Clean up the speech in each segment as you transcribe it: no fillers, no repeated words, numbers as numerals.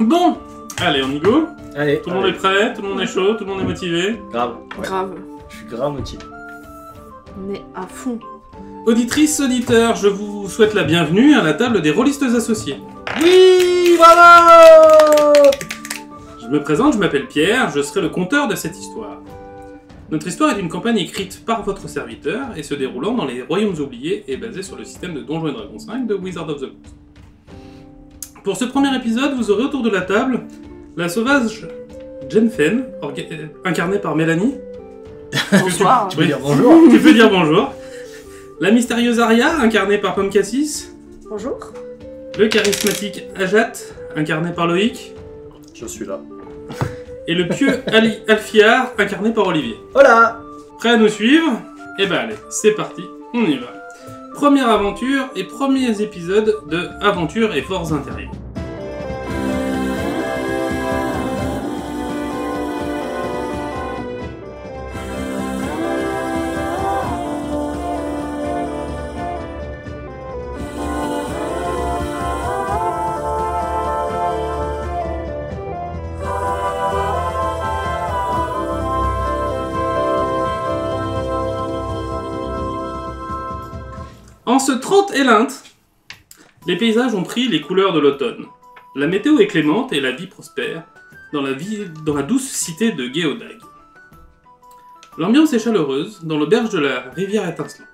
Bon, allez, on y go. Allez. Tout le monde est prêt, tout le monde est chaud, tout le monde est motivé. Grave. Ouais. Grave. Je suis grave motivé. On est à fond. Auditrices, auditeurs, je vous souhaite la bienvenue à la table des rôlistes associés. Oui, bravo. Je me présente, je m'appelle Pierre, je serai le conteur de cette histoire. Notre histoire est une campagne écrite par votre serviteur et se déroulant dans les Royaumes oubliés et basée sur le système de Donjons & Dragons 5 de Wizard of the Coast. Pour ce premier épisode, vous aurez autour de la table la sauvage Jenfen, incarnée par Mélanie. Bonsoir. Tu peux dire bonjour. Tu peux dire bonjour. La mystérieuse Aria, incarnée par Pomme Cassis. Bonjour. Le charismatique Ajat, incarné par Loïc. Je suis là. Et le pieux Ali Alfiar, incarné par Olivier. Hola. Prêt à nous suivre? Eh ben allez, c'est parti, on y va. Première aventure et premiers épisodes de Aventures et Forces Intérieures. En ce 30 Élinthe, les paysages ont pris les couleurs de l'automne. La météo est clémente et la vie prospère dans la douce cité de Géodag. L'ambiance est chaleureuse dans l'auberge de la rivière étincelante.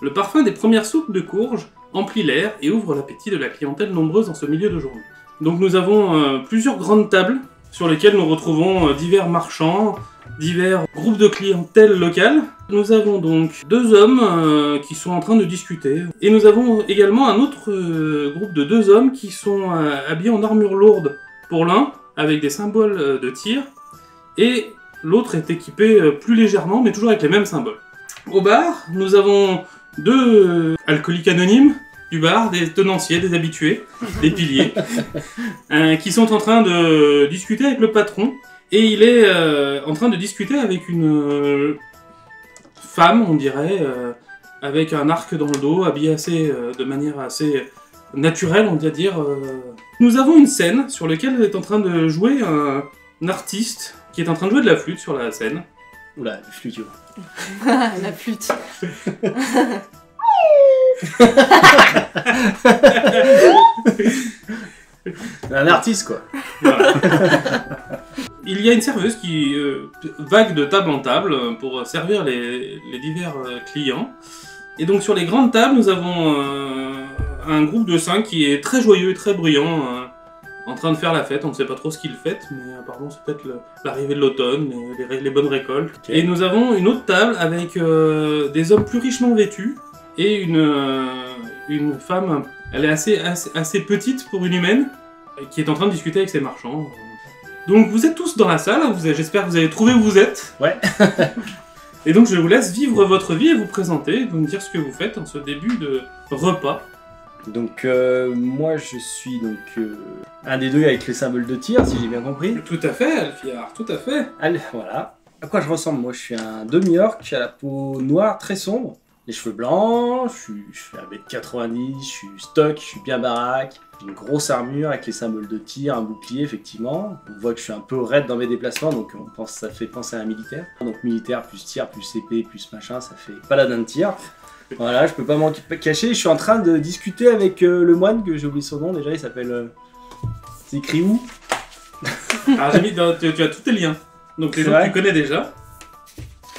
Le parfum des premières soupes de courge emplit l'air et ouvre l'appétit de la clientèle nombreuse en ce milieu de journée. Donc nous avons plusieurs grandes tables sur lesquelles nous retrouvons divers marchands, divers groupes de clientèle locale. Nous avons donc deux hommes qui sont en train de discuter. Et nous avons également un autre groupe de deux hommes qui sont habillés en armure lourde pour l'un, avec des symboles de tir, et l'autre est équipé plus légèrement, mais toujours avec les mêmes symboles. Au bar, nous avons deux alcooliques anonymes du bar, des tenanciers, des habitués, des piliers, qui sont en train de discuter avec le patron. Et il est en train de discuter avec une femme, on dirait, avec un arc dans le dos, habillée de manière assez naturelle, on va dire. Nous avons une scène sur laquelle est en train de jouer un artiste qui est en train de jouer de la flûte sur la scène. Oula, la flûte, tu vois. La flûte. Un artiste, quoi. Voilà. Il y a une serveuse qui vague de table en table pour servir les divers clients. Et donc sur les grandes tables, nous avons un groupe de 5 qui est très joyeux et très bruyant, en train de faire la fête. On ne sait pas trop ce qu'ils fêtent, mais apparemment c'est peut-être l'arrivée de l'automne, les bonnes récoltes. Okay. Et nous avons une autre table avec des hommes plus richement vêtus et une femme, elle est assez petite pour une humaine, qui est en train de discuter avec ses marchands. Donc vous êtes tous dans la salle, j'espère que vous avez trouvé où vous êtes. Ouais. Et donc je vous laisse vivre votre vie et vous présenter, vous me dire ce que vous faites en ce début de repas. Donc moi je suis donc un des deux avec les symboles de tir, si j'ai bien compris. Tout à fait, Alfiar, tout à fait. Allez, voilà. À quoi je ressemble? Moi je suis un demi-orc à la peau noire très sombre, les cheveux blancs, je fais 1m90, je suis stock, je suis bien baraque. J'ai une grosse armure avec les symboles de tir, un bouclier effectivement. On voit que je suis un peu raide dans mes déplacements, donc ça fait penser à un militaire. Donc militaire plus tir plus épée plus machin, ça fait paladin de tir. Voilà, je peux pas m'en cacher. Je suis en train de discuter avec le moine, que j'ai oublié son nom déjà, il s'appelle... C'est écrit où? Alors j'ai mis tu as tous tes liens. Donc les gens que tu connais déjà.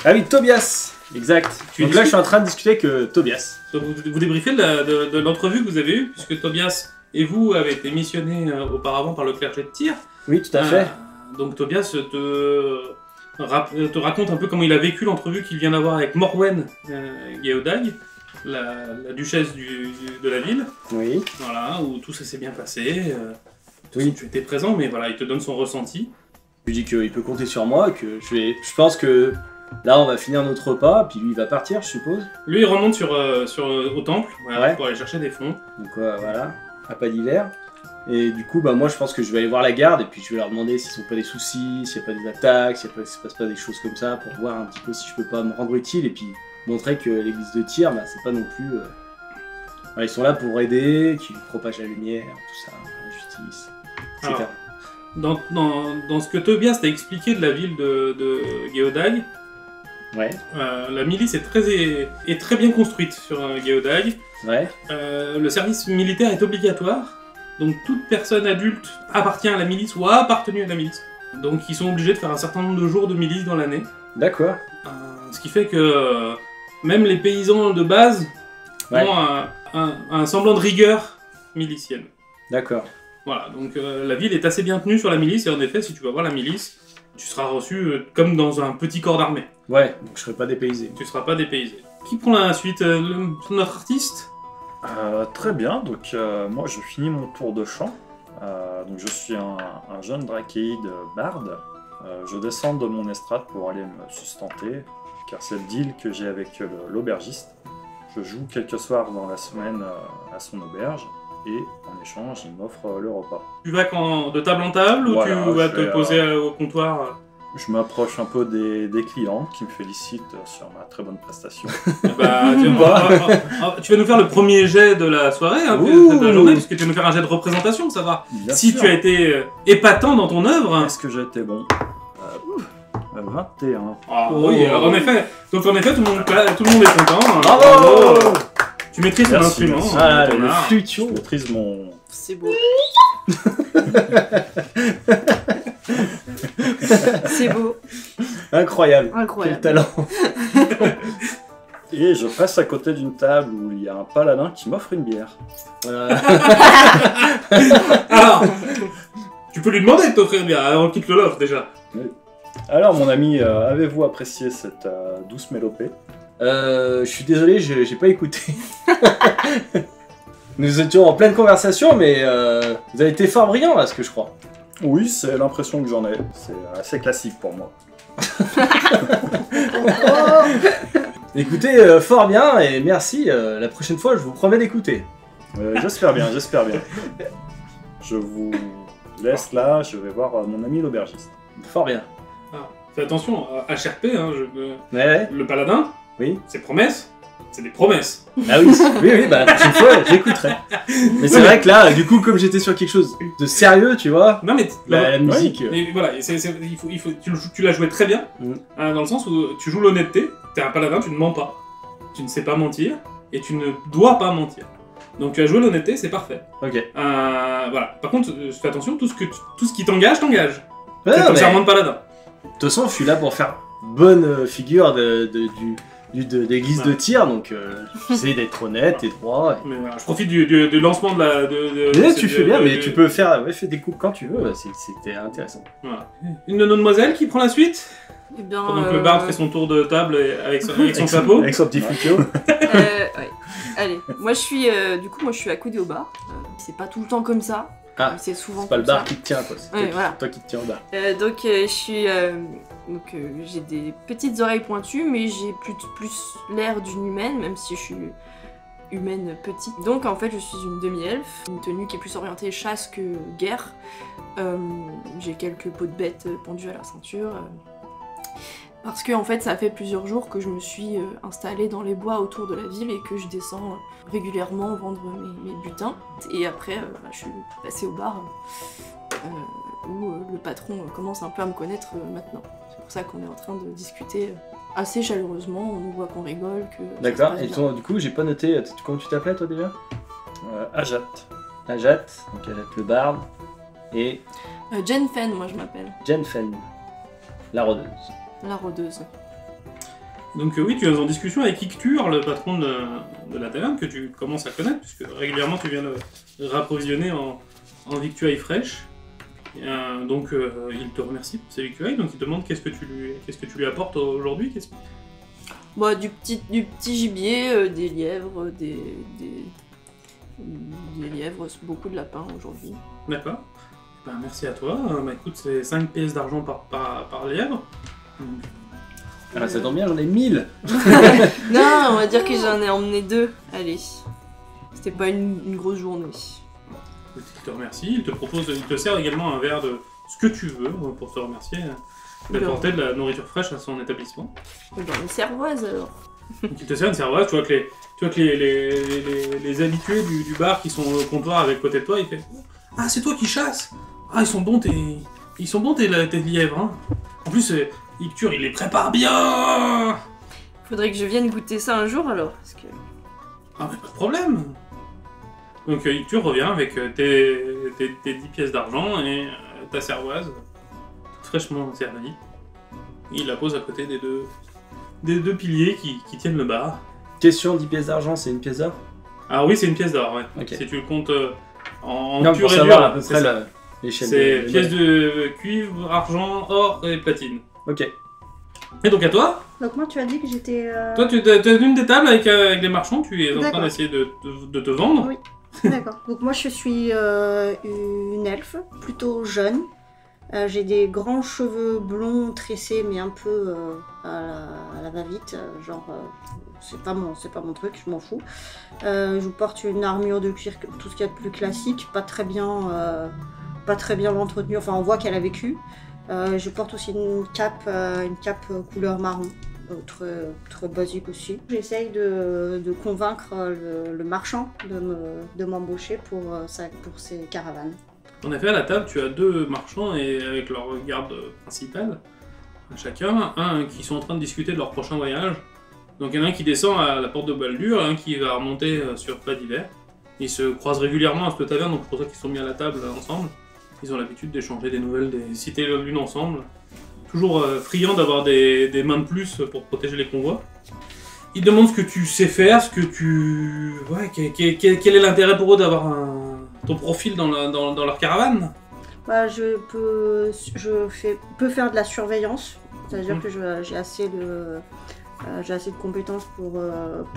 Ah oui, Tobias. Exact. Donc là je suis en train de discuter avec Tobias. Donc vous débriefez de l'entrevue que vous avez eue, puisque Tobias et vous avez été missionnés auparavant par le clergé de tir. Oui, tout à fait. Donc Tobias te raconte un peu comment il a vécu l'entrevue qu'il vient d'avoir avec Morwen Géodag, la duchesse de la ville. Oui. Voilà, où tout ça s'est bien passé. Oui. Tu étais présent, mais voilà, il te donne son ressenti. Je lui dis qu'il peut compter sur moi, que je pense que là on va finir notre repas, puis lui il va partir, je suppose. Lui il remonte au temple, voilà, ouais, pour aller chercher des fonds. Donc voilà, à pas d'hiver. Et du coup, bah, moi je pense que je vais aller voir la garde et puis je vais leur demander s'ils n'ont pas des soucis, s'il n'y a pas des attaques, s'il ne se passe pas des choses comme ça, pour voir un petit peu si je peux pas me rendre utile et puis montrer que l'église de tir, bah, c'est pas non plus... Voilà, ils sont là pour aider, qu'ils propagent la lumière, tout ça, la justice. Alors, clair. dans ce que Tobias t'a expliqué de la ville de Géodag, Ouais, la milice est très bien construite sur Géodag. ouais. Le service militaire est obligatoire, donc toute personne adulte appartient à la milice ou a appartenu à la milice. Donc ils sont obligés de faire un certain nombre de jours de milice dans l'année. D'accord. Ce qui fait que même les paysans de base Ouais. ont un semblant de rigueur milicienne. D'accord. Voilà, donc la ville est assez bien tenue sur la milice, et en effet, si tu vas voir la milice, tu seras reçu comme dans un petit corps d'armée. Ouais, donc je serais pas dépaysé. Tu seras pas dépaysé. Qui prend la suite notre artiste? Très bien, donc moi je finis mon tour de chant. Donc je suis un jeune drachéide barde. Je descends de mon estrade pour aller me sustenter, car c'est le deal que j'ai avec l'aubergiste. Je joue quelques soirs dans la semaine à son auberge, et en échange il m'offre le repas. Tu vas de table en table ou Voilà, tu vas je te vais, poser au comptoir? Je m'approche un peu des clients qui me félicitent sur ma très bonne prestation. Bah, tu vas nous faire le premier jet de la soirée, hein, Ouh. de la journée, puisque tu vas nous faire un jet de représentation, ça va. Bien Si sûr. tu as été épatant dans ton œuvre. Est-ce que j'ai été bon 21. Ah, Oh. oui, en effet. Donc en effet, tout le monde est content. Hein. Bravo. Tu maîtrises ton Merci, instrument. merci. Ah, ton le art. flutio. Je maîtrise mon... C'est beau. C'est beau. Incroyable. Quel Incroyable. talent. Et je passe à côté d'une table où il y a un paladin qui m'offre une bière. Alors, tu peux lui demander de t'offrir bien avant qu'il te l'offre déjà. Alors mon ami, avez-vous apprécié cette douce mélopée? Je suis désolé, j'ai pas écouté. Nous étions en pleine conversation, mais vous avez été fort brillant là, ce que je crois. Oui, c'est l'impression que j'en ai. C'est assez classique pour moi. Écoutez, fort bien et merci. La prochaine fois, je vous promets d'écouter. J'espère bien, j'espère bien. Je vous laisse là, je vais voir mon ami l'aubergiste. Fort bien. Ah, fais attention, HRP, hein, Ouais. le paladin, Oui. ses promesses, c'est des promesses. Ah oui, oui, bah la prochaine fois, j'écouterai. Mais c'est vrai que là, du coup, comme j'étais sur quelque chose de sérieux, tu vois, Non mais, la musique. mais voilà, tu l'as joué très bien, dans le sens où tu joues l'honnêteté, t'es un paladin, tu ne mens pas. Tu ne sais pas mentir, et tu ne dois pas mentir. Donc tu as joué l'honnêteté, c'est parfait. Ok. Voilà. Par contre, fais attention, tout ce qui t'engage, t'engage. Ouais, C'est non, ton mais serment de paladin. de toute façon, je suis là pour faire bonne figure d'église de tir, donc j'essaie d'être honnête et droit. Mais voilà, je profite du lancement de la... Mais tu fais bien, mais tu peux faire des coupes quand tu veux, c'était intéressant. Voilà. Une de nos demoiselles qui prend la suite, Eh bien, pendant que le barde fait son tour de table avec son chapeau. Avec son petit flutio. ouais. Allez, moi je suis accoudée au bar. C'est pas tout le temps comme ça. Ah, mais c'est souvent C'est pas le comme bar ça. qui te tient, quoi. C'est Ouais, toi, voilà. toi qui te tiens au bar. Donc je suis j'ai des petites oreilles pointues, mais j'ai plus l'air d'une humaine, même si je suis humaine petite. Donc en fait je suis une demi-elfe, une tenue qui est plus orientée chasse que guerre. J'ai quelques peaux de bête pendues à la ceinture. Parce que en fait ça fait plusieurs jours que je me suis installée dans les bois autour de la ville et que je descends régulièrement vendre mes butins. Et après je suis passée au bar où le patron commence un peu à me connaître maintenant. C'est pour ça qu'on est en train de discuter assez chaleureusement, on nous voit qu'on rigole, que ça se D'accord, passe et bien. du coup, j'ai pas noté. Comment tu t'appelais toi déjà? Ajat. Ajat, donc Ajat le barde, et Jen Fen, moi je m'appelle, Jen Fen, la rôdeuse. la rôdeuse. Donc oui, tu es en discussion avec Ictur, le patron de la taverne, que tu commences à connaître, puisque régulièrement tu viens le rapprovisionner en victuailles fraîches. Donc il te remercie pour ces victuailles, donc il te demande qu'est-ce que tu lui apportes aujourd'hui. Bah, du petit gibier, des lièvres, des lièvres, beaucoup de lapins aujourd'hui. D'accord. Ben, merci à toi. Bah, écoute, c'est 5 pièces d'argent par lièvre. Ah, ça tombe bien, j'en ai 1000. Non, on va dire que j'en ai emmené 2. Allez. C'était pas une grosse journée. Il te remercie, il te sert également un verre de ce que tu veux pour te remercier d'apporter de la nourriture fraîche à son établissement. Dans une cervoise alors. Donc il te sert une cervoise, tu vois que les habitués du bar qui sont au comptoir avec côté de toi, il fait « Ah, c'est toi qui chasses ! Ah, ils sont bons tes lièvres, hein. En plus, Icture, il les prépare bien. Faudrait que je vienne goûter ça un jour alors, parce que... Ah, mais pas de problème. Donc, Icture revient avec tes 10 pièces d'argent et ta cervoise, toute fraîchement servie. Il la pose à côté des deux piliers qui tiennent le bar. Question 10 pièces d'argent, c'est une pièce d'or? Ah oui, c'est une pièce d'or, ouais. Ok. Si tu le comptes en Non, pur pour et savoir dur, à peu c'est près ça. l'échelle. C'est de- pièces de cuivre, argent, or et platine. Ok. Et donc à toi, Donc moi, tu as dit que j'étais... toi tu es une des tables avec les marchands, tu es en train D'accord. d'essayer de te vendre. Oui. D'accord. Donc moi, je suis une elfe, plutôt jeune. J'ai des grands cheveux blonds tressés, mais un peu à la va-vite. C'est pas mon truc, je m'en fous. Je porte une armure de cuir, tout ce qu'il y a de plus classique, pas très bien entretenue. Enfin, on voit qu'elle a vécu. Je porte aussi une cape couleur marron, très basique aussi. J'essaye de convaincre le marchand de m'embaucher pour ces caravanes. En effet, à la table, tu as deux marchands et avec leur garde principale, chacun, un qui sont en train de discuter de leur prochain voyage. Donc il y en a un qui descend à la porte de Baldur, un qui va remonter sur Pas d'hiver. Ils se croisent régulièrement à cette taverne, donc c'est pour ça qu'ils sont mis à la table ensemble. Ils ont l'habitude d'échanger des nouvelles des cités l'une ensemble. Toujours friands d'avoir des mains de plus pour protéger les convois. Ils demandent ce que tu sais faire, ce que tu... Ouais, quel est l'intérêt pour eux d'avoir ton profil dans leur caravane? Bah, je peux faire de la surveillance, c'est-à-dire que j'ai assez de compétences pour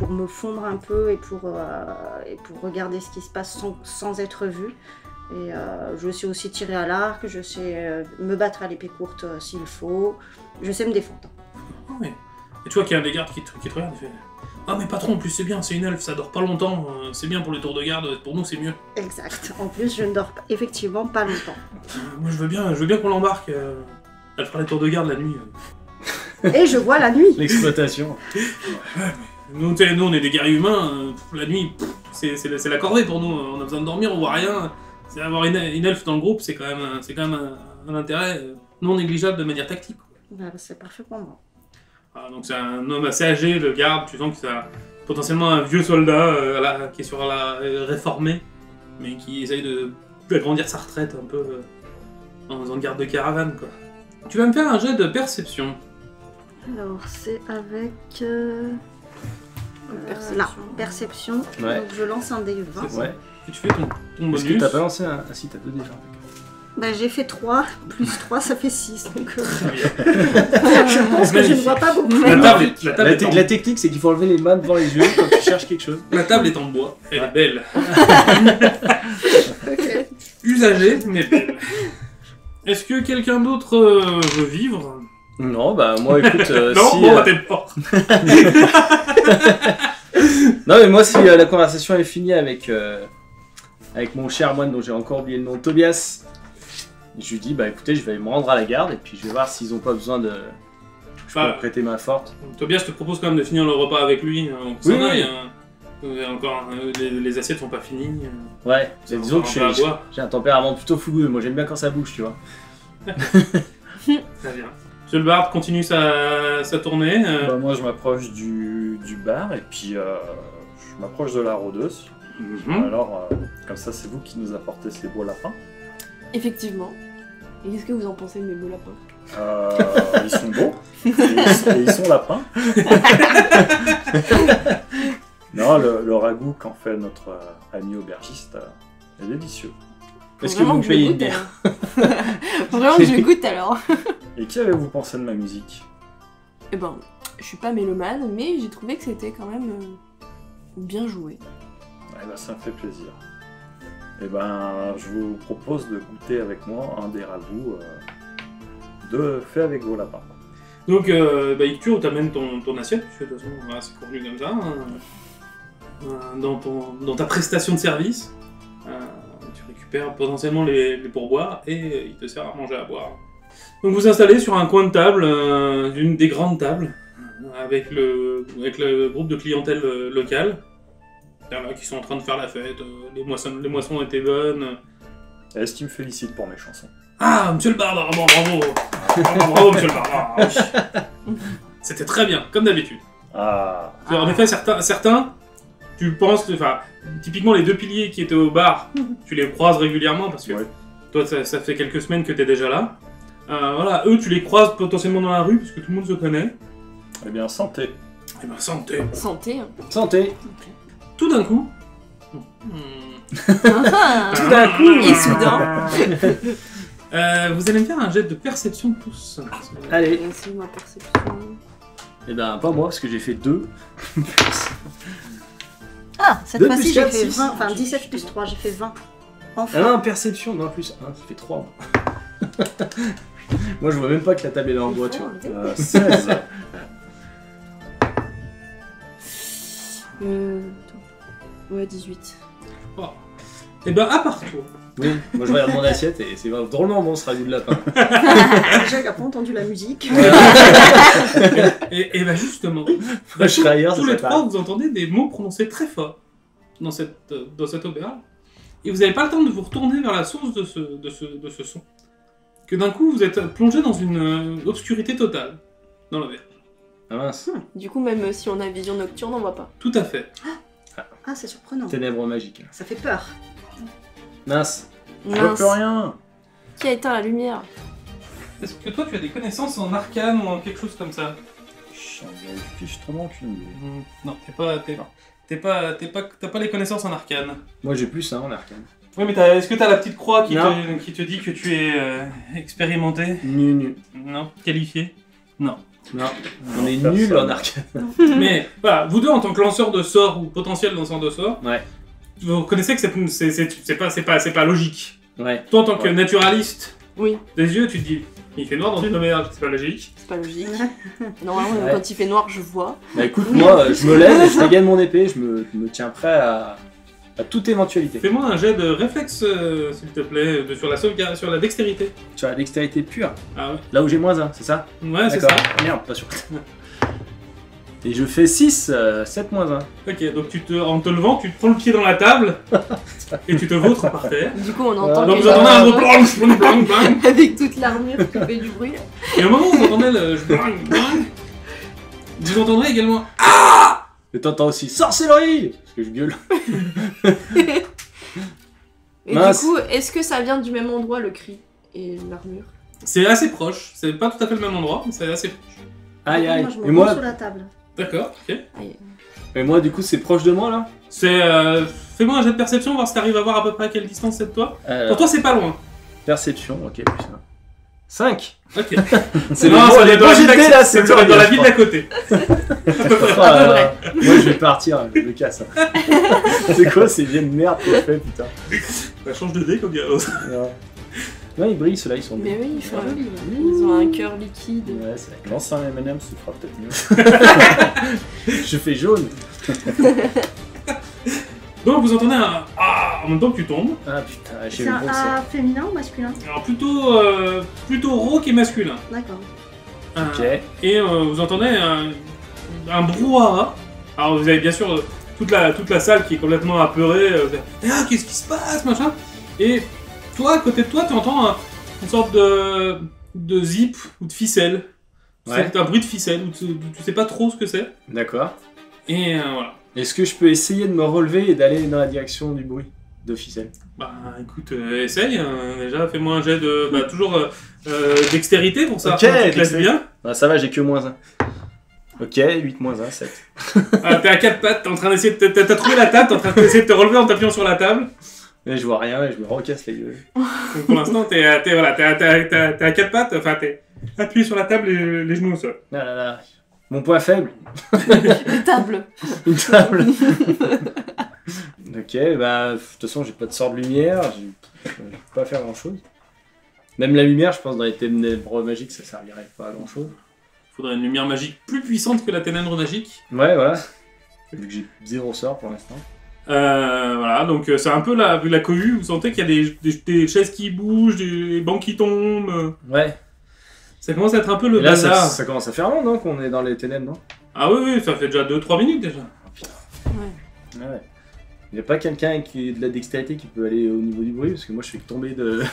me fondre un peu et pour regarder ce qui se passe sans être vu. Et je sais aussi tirer à l'arc, je sais me battre à l'épée courte s'il faut, je sais me défendre. Ah ouais. Et tu vois qu'il y a un des gardes qui te regarde et fait « Ah mais patron, en plus c'est bien, c'est une elfe, ça dort pas longtemps, c'est bien pour les tours de garde, pour nous c'est mieux. Exact. En plus, je ne dors effectivement pas longtemps. Moi je veux bien qu'on l'embarque, elle fera les tours de garde la nuit. Et je vois la nuit. L'exploitation. Nous, on est des guerriers humains, la nuit, c'est la corvée pour nous, on a besoin de dormir, on voit rien. C'est avoir une elfe dans le groupe, c'est quand même un intérêt non négligeable de manière tactique. Bah, c'est parfait pour moi. Ah, donc c'est un homme assez âgé, le garde, tu sens que c'est potentiellement un vieux soldat qui est sur la réformé, mais qui essaye d'agrandir sa retraite un peu en faisant garde de caravane, quoi. Tu vas me faire un jet de perception. Alors, c'est avec... Perception. non, perception. Ouais. Donc, je lance un dé 20. C'est ça. Ouais. Et tu fais ton Est-ce que bonus. t'as pas lancé un... Ah si, t'as deux déjà. Bah, j'ai fait 3, plus 3, ça fait 6. Donc, Très bien. je pense que je ne vois pas beaucoup. La table est en La technique, c'est qu'il faut enlever les mains devant les yeux quand tu cherches quelque chose. La table est en bois, elle est belle. Ok. Usagée, mais belle. Est-ce que quelqu'un d'autre veut vivre? Non, bah moi écoute, Non, si... bon, bah t'es mort. Non mais moi si la conversation est finie avec mon cher moine dont j'ai encore oublié le nom, Tobias, je lui dis bah écoutez, je vais me rendre à la garde et puis je vais voir s'ils ont pas besoin de... Je peux Bah, prêter main forte. Tobias te propose quand même de finir le repas avec lui. On Oui, s'en aille, oui. encore, les assiettes sont pas finies. Ouais, Ça disons que va faire un peu à boire. j'ai un tempérament plutôt fougueux, moi j'aime bien quand ça bouge, tu vois. Très bien. Monsieur le Bard continue sa tournée. Bah, moi, je m'approche du bar et puis je m'approche de la rôdeuse. Mhm. Alors, comme ça, c'est vous qui nous apportez ces beaux lapins. Effectivement. Et qu'est-ce que vous en pensez de mes beaux lapins? Ils sont beaux et ils sont lapins. Non, le ragoût qu'en fait notre ami aubergiste est délicieux. Est-ce que Vraiment vous me je payez goûte, une bière? alors. Vraiment que je goûte alors. Et qui avez-vous pensé de ma musique? Eh ben, je suis pas mélomane, mais j'ai trouvé que c'était quand même bien joué. Eh ben, ça me fait plaisir. Et ben, je vous propose de goûter avec moi un des ragoûts fait avec vos lapins. Donc, Icture t'amène ton assiette, puisque de toute façon, voilà, c'est convenu comme ça. Dans ta prestation de service, tu récupères potentiellement les pourboires et il te sert à manger à boire. Donc vous installez sur un coin de table, une des grandes tables, avec le groupe de clientèle locale, là, qui sont en train de faire la fête. Les moissons étaient bonnes, Est-ce qu'il me félicite pour mes chansons? Ah, monsieur le barde, bravo, bravo, monsieur le barde. C'était très bien, comme d'habitude. Ah, En effet, certains, tu penses, enfin, typiquement les deux piliers qui étaient au bar, tu les croises régulièrement parce que ouais. toi, ça fait quelques semaines que t'es déjà là. Voilà, eux, tu les croises potentiellement dans la rue parce que tout le monde se connaît. Eh bien, santé. Eh ben, santé. Santé. Hein. Santé. Tout d'un coup. Tout d'un coup. Et soudain. Vous allez me faire un jet de perception tous. Allez. C'est ma perception. Eh ben, pas moi, parce que j'ai fait 2. Ah, cette Deux fois-ci plus j'ai quatre, fait six. 20, enfin 17 plus 3, j'ai fait 20. Enfin. Ah non, perception, non, plus 1, ça fait 3. Moi, je vois même pas que la table est dans le bois, tu vois. 16. Ouais, 18. Oh. Et ben, à part toi. Oui, moi je regarde mon assiette et c'est drôlement bon ce ragoût de lapin. Déjà, il a pas entendu la musique. Et ben, justement, Moi, je serais ailleurs, ça tous les serait trois, pareil. vous entendez des mots prononcés très forts dans cette auberge. Et vous n'avez pas le temps de vous retourner vers la source de ce son. Que d'un coup, vous êtes plongé dans une obscurité totale dans l'auberge. Ah mince, Du coup, même si on a vision nocturne, on voit pas. Tout à fait. Ah, c'est surprenant. ténèbres magiques. Ça fait peur. Mince. Je vois Mince. plus rien. Qui a éteint la lumière? Est-ce que toi, tu as des connaissances en arcane ou en quelque chose comme ça? J'en ai fichtrement aucune idée. Non, t'as pas les connaissances en arcane. Moi j'ai plus en arcane. Oui, mais est-ce que t'as la petite croix qui Non. te dit que tu es expérimenté? Nu. Non. Qualifié? Non. Non, on est personne. nuls en arcane. Mais voilà, vous deux en tant que lanceur de sorts ou potentiel lanceur de sorts, Ouais. vous reconnaissez que c'est pas logique. Ouais. Toi en tant que Ouais. naturaliste Oui, des yeux, tu te dis, il fait noir dans une auberge, c'est pas logique. c'est pas logique. Normalement, Ouais. quand il fait noir, je vois. Bah écoute, moi je me lève et je dégaine mon épée, je me tiens prêt à toute éventualité. Fais-moi un jet de réflexe, s'il te plaît, sur la sauvegarde, sur la dextérité. Tu as la dextérité pure, Ah là où j'ai moins 1, c'est ça? ouais? Ouais, c'est D'accord. ça. Merde, pas sûr. Et je fais 6, 7 moins 1. Ok, donc en te levant, tu te prends le pied dans la table et tu te vautres par terre. Du coup, on entend Donc que vous entendez un gros blang, blang, blang, blang. avec toute l'armure qui fait du bruit. Et au moment où vous entendez le blang, blang, vous entendrez également Et t'entends aussi sorcellerie! Parce que je gueule. Et Mince. du coup, est-ce que ça vient du même endroit, le cri et l'armure? C'est assez proche, c'est pas tout à fait le même endroit, mais c'est assez proche. Aïe aïe. Moi, je me Et rends moi, sous la table. D'accord, ok. Aïe. et moi, du coup, c'est proche de moi là? C'est. Fais-moi un jet de perception, voir si t'arrives à voir à peu près à quelle distance c'est de toi. Pour toi, c'est pas loin. Perception, ok, plus 1. 5! Ok. C'est Non, ça doit être dans la ville j'étais d'à- là, ça c'est doit être dans la ville le d'à côté. Moi je vais partir, je me casse. C'est quoi ces vieilles merdes que je fais, putain? Ça change de dé comme dirait l'autre. Non, ils brillent, ceux-là, ils sont Mais bien. oui, Joli, ils ont un cœur liquide. Ouais, c'est vrai. Lance un M&M, ça fera peut-être mieux. Je fais jaune. Donc vous entendez un en même temps que tu tombes. Ah putain, j'ai C'est le un bon A ça. féminin ou masculin? Alors plutôt rauque et masculin. D'accord. Ok. Et vous entendez un brouhaha. Alors vous avez bien sûr toute la salle qui est complètement apeurée. Vous avez, ah, qu'est-ce qui se passe, machin. Et toi, à côté de toi, tu entends une sorte de zip ou de ficelle. Ouais. C'est un bruit de ficelle, où tu sais pas trop ce que c'est. D'accord. Et voilà. Est-ce que je peux essayer de me relever et d'aller dans la direction du bruit de ficelle? Bah écoute, essaye. Déjà, fais-moi un jet de. Bah toujours dextérité pour ça. Ok, tu te laisses dextérité. bien. Bah ça va, j'ai que moins 1. Ok, 8 moins 1, 7. Ah, t'es à 4 pattes, t'es en train d'essayer de. T'as trouvé la table, t'es en train d'essayer de te relever en t'appuyant sur la table. Mais je vois rien et je me recasse les gueules. Donc pour l'instant, t'es à 4 pattes, enfin t'es appuyé sur la table et les genoux au sol. Là là là. Mon point faible, Une table. une table. Ok, bah de toute façon j'ai pas de sort de lumière, je peux pas faire grand chose. Même la lumière, je pense dans les ténèbres magiques ça servirait pas à grand chose. Faudrait une lumière magique plus puissante que la ténèbre magique. Ouais, voilà. Vu que j'ai 0 sort pour l'instant. Voilà, donc c'est un peu la cohue, vous sentez qu'il y a des chaises qui bougent, des bancs qui tombent. Ouais. Ça commence à être un peu le Et là bazar. ça commence à faire long, non, qu'on est dans les ténèbres, non? Ah oui, ça fait déjà 2-3 minutes déjà. Ouais. Il n'y a pas quelqu'un qui a de la dextérité qui peut aller au niveau du bruit, parce que moi je fais que tomber de...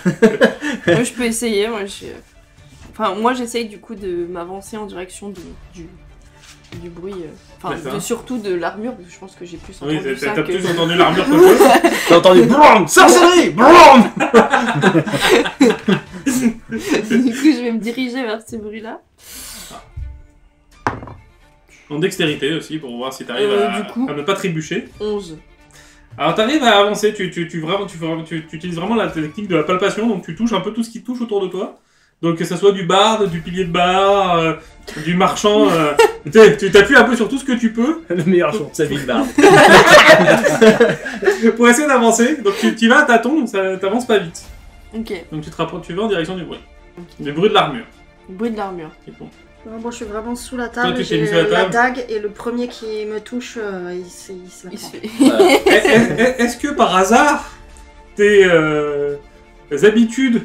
Moi, je peux essayer. Moi, j'essaye du coup de m'avancer en direction du bruit. D'accord. Surtout de l'armure, parce que je pense que j'ai plus Oui, entendu ça t'as que... plus entendu l'armure que toi. T'as entendu BROUM sorcellerie BROUM Du coup, je vais me diriger vers ces bruits-là. En dextérité aussi, pour voir si t'arrives Du coup- à ne pas trébucher. 11. Alors t'arrives à avancer, tu utilises vraiment la technique de la palpation, donc tu touches un peu tout ce qui touche autour de toi. Donc que ça soit du barde, du pilier de bar, du marchand, tu t'appuies un peu sur tout ce que tu peux Le meilleur jour de sa vie, le barbe. pour essayer d'avancer. Donc tu vas à tâtons, t'avances pas vite. Ok. Donc tu te rapproches, tu vas en direction du bruit. Du bruit de l'armure. Bruit de l'armure. C'est bon. Moi, je suis vraiment sous la Toi, table. tu t'es J'ai mis sous la la table. dague et le premier qui me touche, il se la Il se prend. fait... Voilà. Est-ce que par hasard, tes habitudes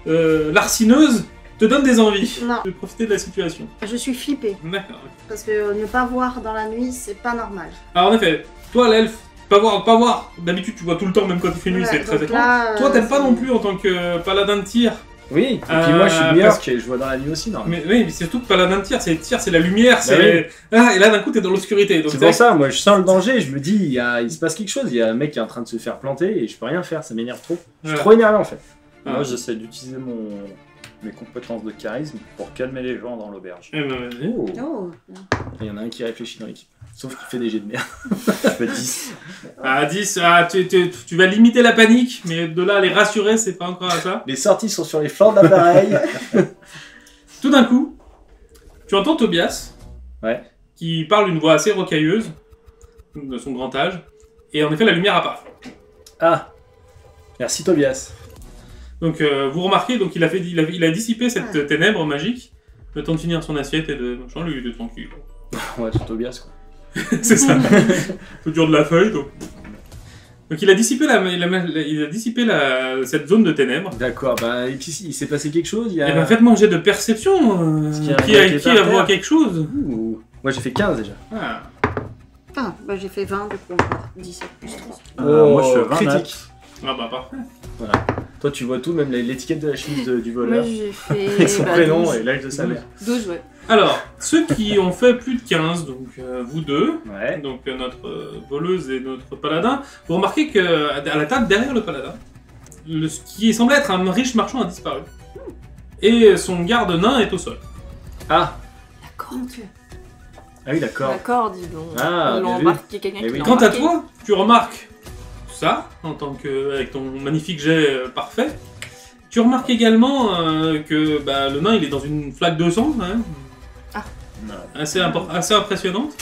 larcineuses te donnent des envies Non. de profiter de la situation? Je suis flippée D'accord. parce que ne pas voir dans la nuit, c'est pas normal. Alors en effet, toi l'elfe, pas voir, d'habitude tu vois tout le temps, même quand il fait nuit, Ouais, c'est très donc étrange. là, Toi t'aimes pas c'est- non plus en tant que paladin de tir. Oui, et puis moi je suis parce New et je vois dans la nuit aussi, non Mais oui, mais c'est surtout que paladin de tir, c'est la lumière, Bah c'est... Ah, et là d'un coup t'es dans l'obscurité. Donc C'est pour ça, moi je sens le danger, je me dis, il se passe quelque chose, il y a un mec qui est en train de se faire planter et je peux rien faire, ça m'énerve trop. Je suis Ouais. trop énervé en fait. Ah. Moi, j'essaie d'utiliser mes compétences de charisme pour calmer les gens dans l'auberge. Eh ben, vas-y. Oh. Oh. Il y en a un qui réfléchit dans l'équipe. Sauf qu'il fait des jets de merde. Je fais 10. À 10, tu vas limiter la panique, mais de là à les rassurer, c'est pas encore à ça. Les sorties sont sur les flancs de l'appareil. Tout d'un coup, tu entends Tobias, Ouais. qui parle d'une voix assez rocailleuse, de son grand âge, et en effet la lumière apparaît. Ah. Merci Tobias. Donc vous remarquez, donc il a dissipé cette ténèbre magique, le temps de finir son assiette et de machin, lui il est tranquille. Ouais, c'est Tobias quoi. C'est ça. Faut dur de la feuille, donc. Donc il a dissipé cette zone de ténèbres. D'accord, bah et puis il s'est passé quelque chose, il y a... Et ben faites-moi un jet de perception. Est-ce qu'il y a un Qui mec qui est par voit terre quelque chose? Ouh. Moi j'ai fait 15 déjà. Ah. Ah, bah j'ai fait 20, du coup, on va voir. 17 plus 3. Moi, je fais 20 critique. Ah bah parfait. Toi tu vois tout, même l'étiquette de la chemise du Moi, voleur. j'ai fait... Avec son prénom 12. et l'âge de sa mère. 12, ouais. Alors, ceux qui ont fait plus de 15, donc vous deux, Ouais. donc notre voleuse et notre paladin, vous remarquez que à la table derrière le paladin, ce qui semblait être un riche marchand a disparu. Et son garde nain est au sol. Ah. D'accord. Ah oui d'accord. D'accord, dis donc. Ah, Ils l'ont bien vu. embarqué, quelqu'un Eh qui oui. l'a Quant à embarqué. toi, tu remarques ça, en tant que avec ton magnifique jet parfait. Tu remarques également que bah, le nain il est dans une flaque de sang, hein, assez impressionnante.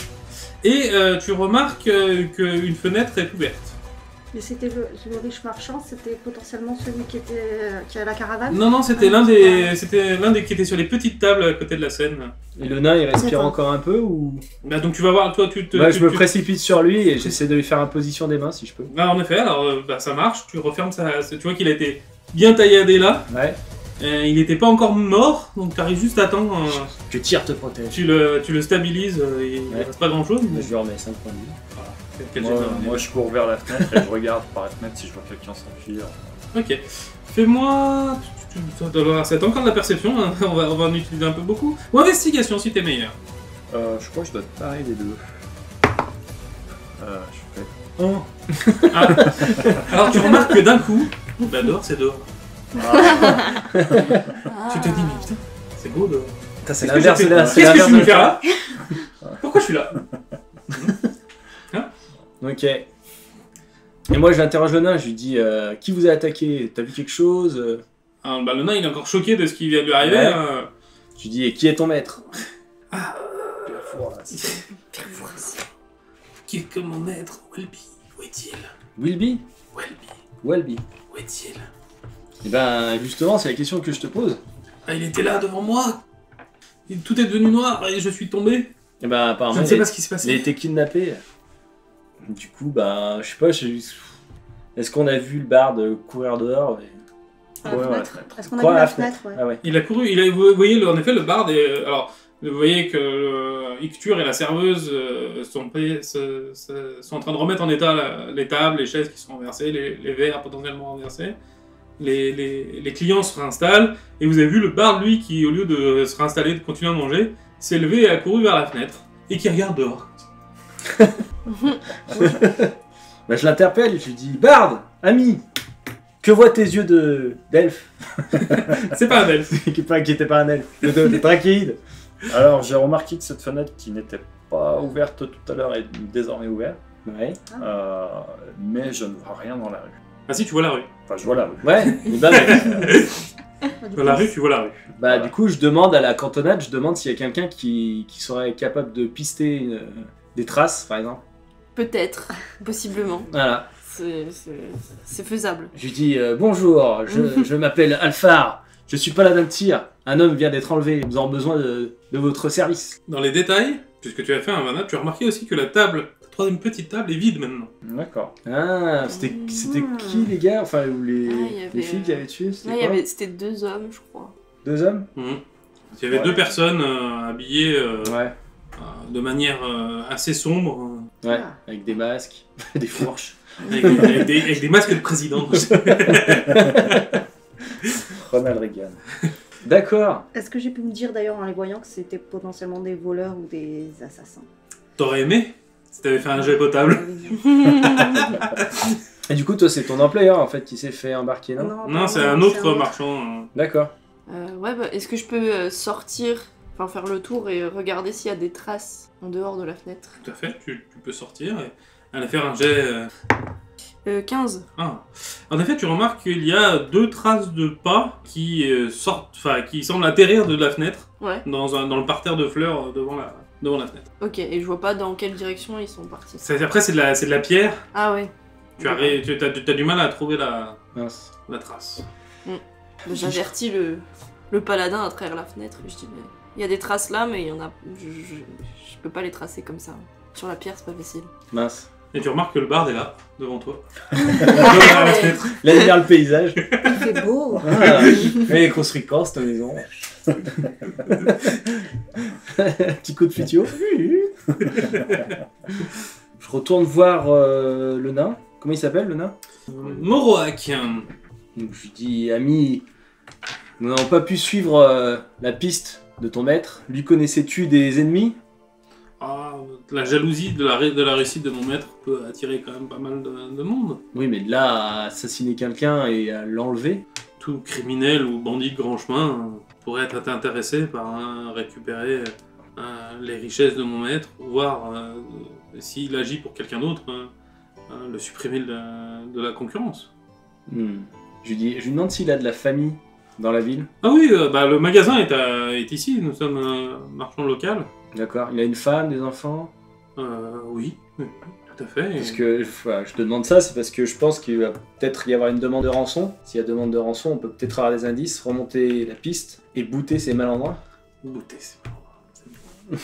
Et tu remarques qu'une fenêtre est ouverte. Mais c'était le riche marchand, c'était potentiellement celui qui a la caravane. Non, c'était l'un des qui était sur les petites tables à côté de la scène. Et le nain il respire D'accord. encore un peu ou... Bah, donc tu vas voir, toi tu te... Bah tu- je me tu- précipite sur lui et j'essaie de lui faire imposition des mains si je peux. Bah, en effet, alors bah, ça marche, tu refermes tu vois qu'il a été bien tailladé là. Ouais. Il n'était pas encore mort, donc tu arrives juste à temps. Que tire te protège. Tu le stabilises, il ne Ouais. reste pas grand chose. Je lui remets 5 points de vie. Quel Moi, jet de- moi, je cours vers la fenêtre et je regarde par la fenêtre si je vois quelqu'un s'enfuir. Ok. Fais-moi. C'est encore de la perception, hein. on va en utiliser un peu beaucoup. Ou investigation si t'es meilleur. Je crois que je dois être pareil les deux. Je fais 1. Ah. Alors tu remarques que d'un coup, bah dehors c'est dehors. Ah. Tu te dis, mais putain, c'est beau dehors. C'est Qu'est-ce que l'inverse, j'ai fait là. Qu'est-ce que je suis venu faire là Pourquoi je suis là? Ok. Et moi, je l'interroge le nain, je lui dis qui vous a attaqué? T'as vu quelque chose? Alors, bah, le nain il est encore choqué de ce qui vient de lui arriver. Ouais. hein. Je lui dis et qui est ton maître? Qui est comme mon maître, Welby? Où est-il? Wilby? Welby, Welby. où est-il? Et ben justement, c'est la question que je te pose. Ah, il était là devant moi. Tout est devenu noir et je suis tombé. Et ben Je apparemment, ne sais pas ce qui s'est il a passé. été kidnappé. Du coup, bah, je sais pas, est-ce qu'on a vu le barde courir dehors À la Ouais, fenêtre. ouais. Est-ce qu'on a Quoi, vu à la la fenêtre, ouais. Ah ouais. Il a couru, vous voyez en effet le barde, alors Vous voyez que Icture et la serveuse sont en train de remettre en état les tables, les chaises qui sont renversées, les verres potentiellement renversés. Les clients se réinstallent, et vous avez vu le barde, lui, qui, au lieu de se réinstaller, de continuer à manger, s'est levé et a couru vers la fenêtre, et qui regarde dehors. Bah, je l'interpelle, je lui dis « Bard, ami, que voient tes yeux d'elfe ?» C'est pas un elfe. Qui était pas un elfe, de trachéide. Alors, j'ai remarqué que cette fenêtre qui n'était pas ouverte tout à l'heure est désormais ouverte, Ouais. mais je ne vois rien dans la rue. Ah si, tu vois la rue. Enfin, je vois la rue. Ouais, et bah, Dans la rue, tu vois la rue. bah, du coup, je demande à la cantonade, je demande s'il y a quelqu'un qui serait capable de pister des traces, par exemple. Peut-être, possiblement. Voilà. C'est faisable. Je lui dis bonjour, je m'appelle Alphar, je suis paladin de tir. Un homme vient d'être enlevé, nous avons besoin de votre service. Dans les détails, puisque tu as fait un vanap, tu as remarqué aussi que la troisième petite table est vide maintenant. D'accord. Ah, c'était qui les gars? Enfin, ou il y avait, les filles qui avaient tué? C'était 2 hommes, je crois. 2 hommes? Il y avait 2 personnes habillées Ouais. de manière assez sombre, Ouais, avec des masques, des fourches. avec des masques de président. Ronald Reagan. D'accord. Est-ce que j'ai pu me dire d'ailleurs en les voyant que c'était potentiellement des voleurs ou des assassins? T'aurais aimé si t'avais fait un jet potable. Et du coup, toi, c'est ton employeur en fait qui s'est fait embarquer, non? Non, c'est un autre marchand. D'accord. Ouais, bah, est-ce que je peux sortir, enfin faire le tour et regarder s'il y a des traces en dehors de la fenêtre? Tout à fait, tu peux sortir et aller faire un jet. 15. Ah. En effet, tu remarques qu'il y a 2 traces de pas qui sortent, enfin qui semblent atterrir de la fenêtre Ouais. dans le parterre de fleurs devant la fenêtre. Ok, et je vois pas dans quelle direction ils sont partis. Après, c'est de la pierre. Ah ouais. Tu as du mal à trouver la Mince. trace. J'avertis le paladin à travers la fenêtre. Je dis, mais il y a des traces là, mais il y en a. Je peux pas les tracer comme ça. Sur la pierre, c'est pas facile. Mince. Et tu remarques que le barde est là, devant toi. Ah, Là, il regarde le paysage. il fait beau. Ah, elle est construite quand cette maison? Petit coup de futur. Je retourne voir le nain. Comment il s'appelle le nain? Moroak. Donc, je lui dis, ami, nous n'avons pas pu suivre la piste de ton maître. Lui connaissais-tu des ennemis? Ah, la jalousie de la réussite de mon maître peut attirer quand même pas mal de monde. Oui, mais de là à assassiner quelqu'un et à l'enlever. Tout criminel ou bandit de grand chemin pourrait être intéressé par récupérer les richesses de mon maître, voire s'il agit pour quelqu'un d'autre, le supprimer de la concurrence. Je lui demande s'il a de la famille dans la ville. Ah oui, le magasin est ici, nous sommes un marchand local. D'accord. Il a une femme, des enfants? Oui, tout à fait. Parce que je te demande ça, c'est parce que je pense qu'il va peut-être y avoir une demande de rançon. S'il y a demande de rançon, on peut peut-être avoir des indices, remonter la piste et booter ces malandrins. Bouter, c'est pas bon.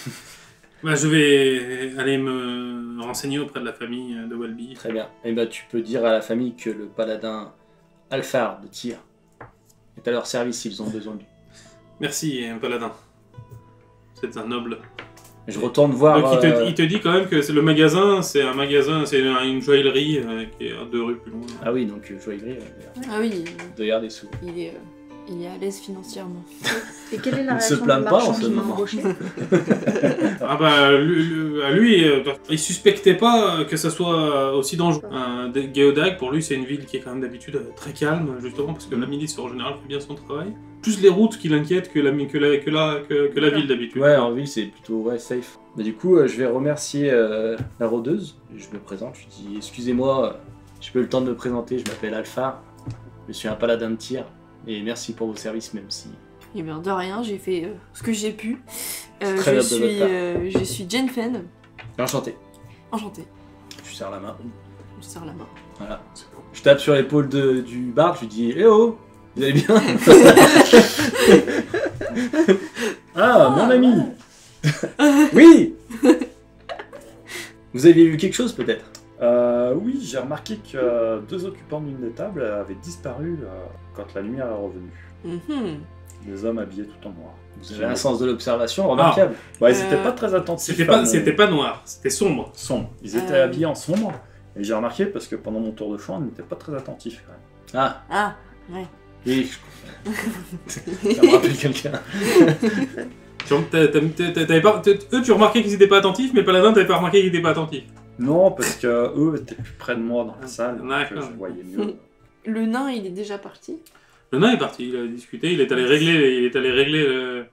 Je vais aller me renseigner auprès de la famille de Welby. Très bien. Et tu peux dire à la famille que le paladin Alphar de Tyr est à leur service s'ils ont besoin de lui. Merci, paladin. C'est un noble. Je retourne voir... Donc il te dit quand même que le magasin, c'est une joaillerie qui est à 2 rues plus loin. Ah oui, donc joaillerie, Ah oui, il doit y avoir des sous. il est à l'aise financièrement. Et quelle est la Il se réaction plaint du pas, marchand en ce qui m'a moment. embauché? Lui, il suspectait pas que ça soit aussi dangereux. Géodag, pour lui, c'est une ville qui est quand même d'habitude très calme, justement, parce que la milice, en général, fait bien son travail. Plus les routes qui l'inquiètent que la ville d'habitude. Ouais, en ville, c'est plutôt safe. Mais du coup, je vais remercier la rôdeuse. Je me présente, je lui dis, excusez-moi, j'ai pas eu le temps de me présenter, je m'appelle Alphar. Je suis un paladin de tir. Et merci pour vos services, même si... Eh bien, de rien, j'ai fait ce que j'ai pu. très noble de votre part. Je suis Jane Fenn. Enchanté. Enchantée. Je lui serre la main. Je serre la main. Voilà. Je tape sur l'épaule du barde, je lui dis, eh oh, vous allez bien? Ah, mon ami. Oui. Vous aviez vu quelque chose, peut-être? Oui, j'ai remarqué que 2 occupants d'une des tables avaient disparu quand la lumière est revenue. Des hommes habillés tout en noir. Vous avez un sens de l'observation remarquable. Bah, ils étaient pas très attentifs. C'était pas noir, c'était sombre. Sombre. Ils étaient habillés en sombre. Et j'ai remarqué parce que pendant mon tour de champ, ils n'étaient pas très attentifs quand même. Ah, ouais. Oui, ça me rappelle quelqu'un. Eux, tu remarquais qu'ils étaient pas attentifs, mais le paladin, t'avais pas remarqué qu'ils étaient pas attentifs. Non, parce que eux étaient plus près de moi dans la salle, donc D'accord. je voyais mieux. Le nain, il est déjà parti. Le nain est parti, il a discuté, il est allé régler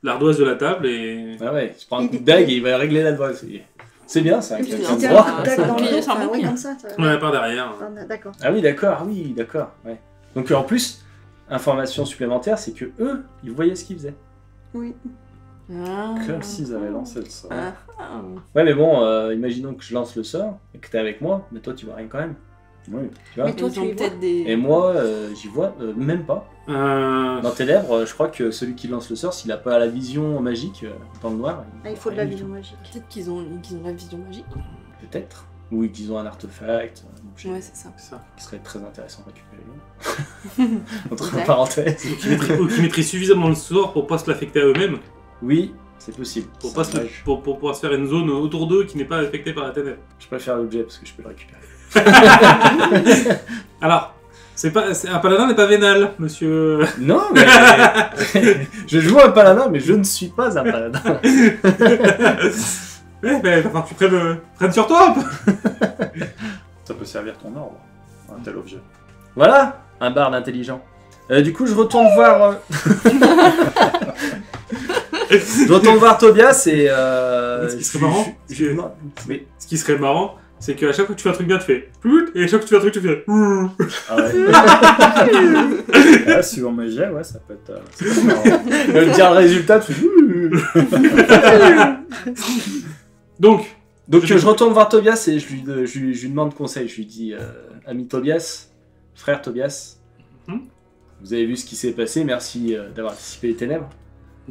l'ardoise de la table et... Ah ouais, il se prend un coup de dague et il va régler la doigt. C'est bien ça, Il quelqu'un de était droit. un- Dague dans le bouclier, dos, c'est un enfin, ouais, bouclier. comme ça. Ouais, par derrière. D'accord. Ah oui, d'accord, ouais. Donc en plus, information supplémentaire, c'est que eux, ils voyaient ce qu'ils faisaient. Oui. Comme s'ils avaient lancé le sort. Ouais, mais bon, imaginons que je lance le sort et que t'es avec moi, mais toi tu vois rien quand même. Oui. Tu vois Mais toi, Ils tu ont y vois. peut-être des... Et moi, j'y vois même pas. Dans Ténèbres, je crois que celui qui lance le sort, s'il a pas la vision magique dans le noir, Ah, il faut de la vision magique. Peut-être qu'ils ont la vision magique. peut-être. Ou qu'ils ont un artefact, un objet Ouais, c'est ça. Ça. qui serait très intéressant à récupérer. Entre Peut-être. parenthèses. Ou qui maîtrisent suffisamment le sort pour pas se l'affecter à eux-mêmes, Oui, c'est possible. pour, pas se, Ouais, pour pouvoir se faire une zone autour d'eux qui n'est pas affectée par la ténèbre. je préfère l'objet parce que je peux le récupérer. Alors, un paladin n'est pas vénal, monsieur. Non, mais je joue un paladin, mais je ne suis pas un paladin. Ouais, ben, il va falloir que tu prennes sur toi un peu. Ça peut servir ton ordre, un tel objet. Voilà, un barde intelligent. Du coup, je retourne voir. Je retourne voir Tobias et. Ce qui serait marrant, Oui. Ce qui serait marrant, c'est qu'à chaque fois que tu fais un truc bien, tu fais Plout et à chaque fois que tu fais un truc, tu fais Ah ouais. Là, suivant mes jets, ouais, ça peut être marrant. Me dire le résultat, tu Donc, je retourne voir Tobias et je lui demande conseil. Je lui dis ami Tobias, frère Tobias, vous avez vu ce qui s'est passé, merci d'avoir anticipé les ténèbres.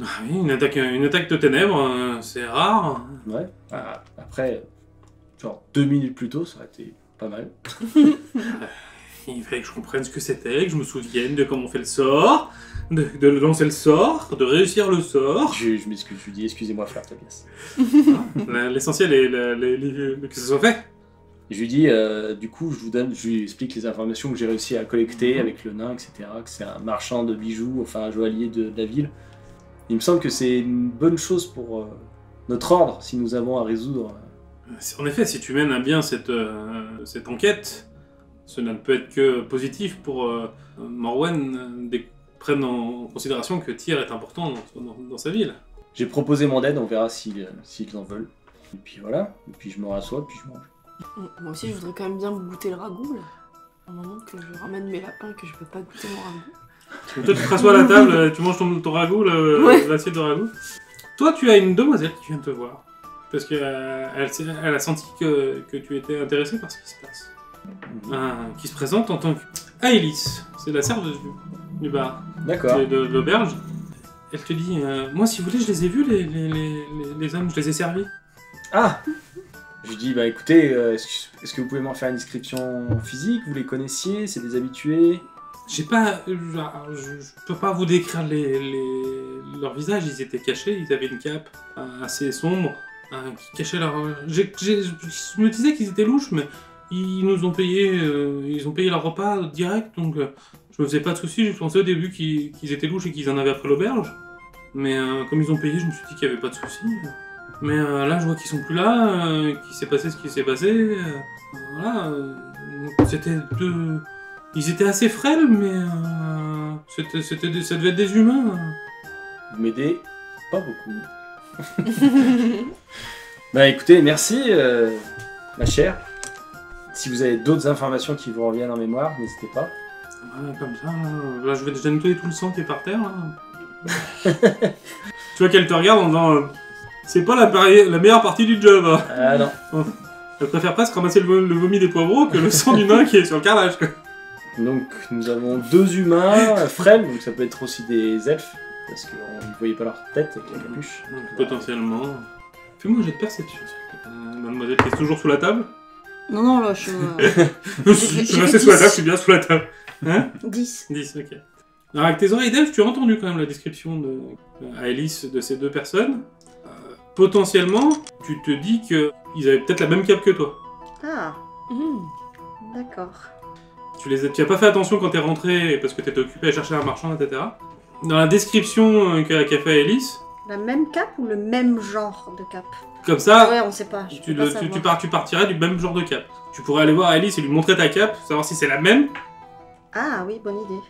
ah oui, une attaque de ténèbres, c'est rare. Ouais. Après, genre 2 minutes plus tôt, ça aurait été pas mal. Il fallait que je comprenne ce que c'était, que je me souvienne de comment on fait le sort, de lancer le sort, de réussir le sort. Je m'excuse, je lui dis excusez-moi, frère Tobias. L'essentiel est que ça soit fait. Et je lui dis, du coup, je lui explique les informations que j'ai réussi à collecter avec le nain, etc. Que c'est un marchand de bijoux, enfin un joaillier de la ville. Il me semble que c'est une bonne chose pour notre ordre si nous avons à résoudre. En effet, si tu mènes à bien cette enquête, cela ne peut être que positif pour Morwen prenne en considération que Tyr est important dans sa ville. J'ai proposé mon aide, on verra s'ils en veulent. Et puis voilà, et puis je me rassois, puis je mange. Moi aussi, je voudrais quand même bien goûter le ragoût, là. Un moment que je ramène mes lapins, que je peux pas goûter mon ragoût. Donc toi, tu te rassois à la table, tu manges ton ragoût, l'assiette de ragoût. Toi, tu as une demoiselle qui vient te voir. Parce qu'elle a senti que tu étais intéressé par ce qui se passe. Qui se présente en tant que Aélis. C'est la serveuse du bar, D'accord. de l'auberge. Elle te dit moi, si vous voulez, je les ai vus, les hommes, je les ai servis. Ah. Je lui dis, bah écoutez, est-ce que vous pouvez m'en faire une description physique? Vous les connaissiez? C'est des habitués? J'ai pas. Je peux pas vous décrire leurs visages, ils étaient cachés, ils avaient une cape assez sombre qui cachait leur. Je me disais qu'ils étaient louches, mais ils nous ont payé, ils ont payé leur repas direct, donc je me faisais pas de soucis. Je pensais au début qu'ils étaient louches et qu'ils en avaient après l'auberge, mais comme ils ont payé, je me suis dit qu'il y avait pas de soucis. Mais là, je vois qu'ils sont plus là, qu'il s'est passé ce qui s'est passé. Voilà, c'était deux. Ils étaient assez frêles, mais ça devait être des humains. Vous m'aidez pas beaucoup. Bah écoutez, merci, ma chère. Si vous avez d'autres informations qui vous reviennent en mémoire, n'hésitez pas. Comme ça, là, je vais déjà nettoyer tout le sang qui est par terre. Là. Tu vois qu'elle te regarde en disant c'est pas la meilleure partie du job. Hein. Ah non. Elle préfère presque ramasser le vomi des poivreaux que le sang du nain qui est sur le carrelage. Quoi. Donc nous avons 2 humains frêles, donc ça peut être aussi des elfes, parce qu'on ne voyait pas leur tête avec la capuche. Potentiellement. Fais-moi un jet de perception, s'il te plaît. Mademoiselle qui est toujours sous la table. Non, là, je... Je suis resté sous la table, je suis bien sous la table. Hein 10. 10, ok. Alors avec tes oreilles d'elfe, tu as entendu quand même la description à Alice de ces deux personnes. Potentiellement, tu te dis qu'ils avaient peut-être la même cape que toi. Ah, Mmh. d'accord. Tu as pas fait attention quand t'es rentré parce que t'étais occupé à chercher un marchand, etc. Dans la description qu'a fait Alice, La même cape ou le même genre de cape? comme ça, Ouais, on sait pas. Je peux pas savoir. tu partirais du même genre de cape. Tu pourrais aller voir Alice et lui montrer ta cape, savoir si c'est la même. Ah oui, bonne idée.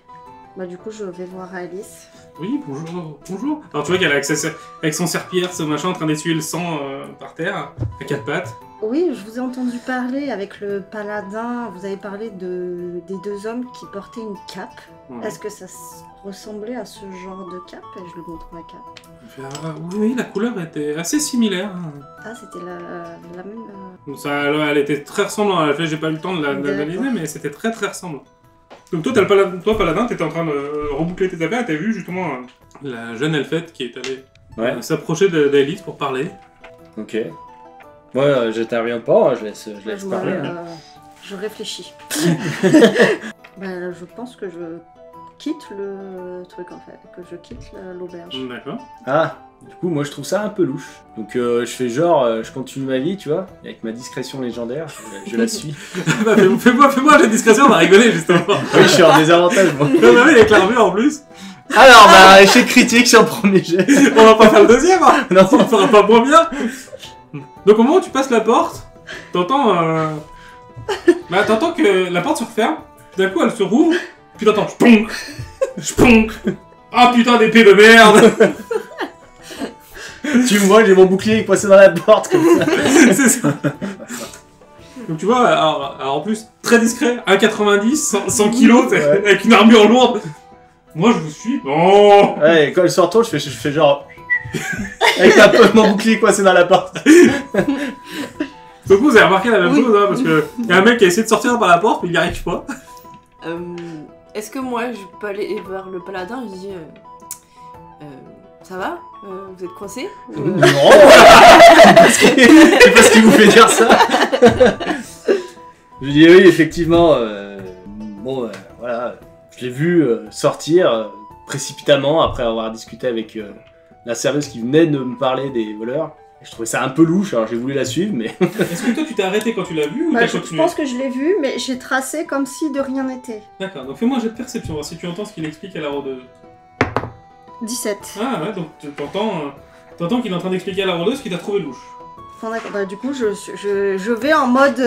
Bah du coup, je vais voir Alice. Oui, bonjour, bonjour. Alors tu vois qu'elle est avec son serpillère, ce machin, en train d'essuyer le sang par terre, à quatre pattes. Oui, je vous ai entendu parler avec le paladin. Vous avez parlé des deux hommes qui portaient une cape. Ouais. Est-ce que ça ressemblait à ce genre de cape? Et je lui montre ma cape. Elle fait, ah, oui, la couleur était assez similaire. Ah, c'était la même... Donc ça, elle était très ressemblant. J'ai pas eu le temps de l'analyser, D'accord. mais c'était très très ressemblant. Donc toi, paladin, t'étais en train de reboucler tes affaires et t'as vu justement la jeune elfette qui est allée s'approcher d'Alice pour parler. Ok. Moi, j'interviens pas, je laisse Je parler. je réfléchis. Je pense que je quitte le truc en fait, que je quitte l'auberge. D'accord. Ah, du coup, moi je trouve ça un peu louche. Donc je fais genre, je continue ma vie, tu vois, et avec ma discrétion légendaire, je la suis. Bah, fais-moi la discrétion, on va rigoler justement. Oui, je suis en désavantage, moi. Non, mais oui, avec l'armure en plus. Alors, bah, échec critique sur le premier jet. On va pas faire le deuxième, hein. Non. On fera pas moins bien. Donc au moment où tu passes la porte, t'entends que la porte se referme, puis d'un coup elle se rouvre, puis t'entends j'ponk, j'ponk. Ah putain d'épée de merde. Tu vois, j'ai mon bouclier coincé dans la porte comme ça. C'est ça. Donc tu vois, alors en plus, très discret, 1,90, 100 kilos, Ouais. avec une armure lourde. Moi je vous suis. Non. Ouais, et quand elle se retourne, je fais genre... avec mon bouclier coincé dans la porte. Donc vous avez remarqué la même Oui. chose, hein, parce que y a un mec qui a essayé de sortir par la porte, mais il n'y arrive pas. Est-ce que moi je peux aller vers le paladin et je dis ça va vous êtes coincé Non. C'est pas ce qui vous fait dire ça. Je dis oui, effectivement. Voilà. Je l'ai vu sortir précipitamment après avoir discuté avec la serveuse qui venait de me parler des voleurs. Et je trouvais ça un peu louche, alors j'ai voulu la suivre, mais... Est-ce que toi tu t'es arrêté quand tu l'as vu ou t'as Je continué? pense que je l'ai vu, mais j'ai tracé comme si de rien n'était. D'accord, donc fais-moi un jet de perception, voir si tu entends ce qu'il explique à la rôdeuse. 17. Ah ouais, donc t'entends qu'il est en train d'expliquer à la rôdeuse qu'il t'a trouvé louche. Enfin, d'accord. Bah, du coup, je vais en mode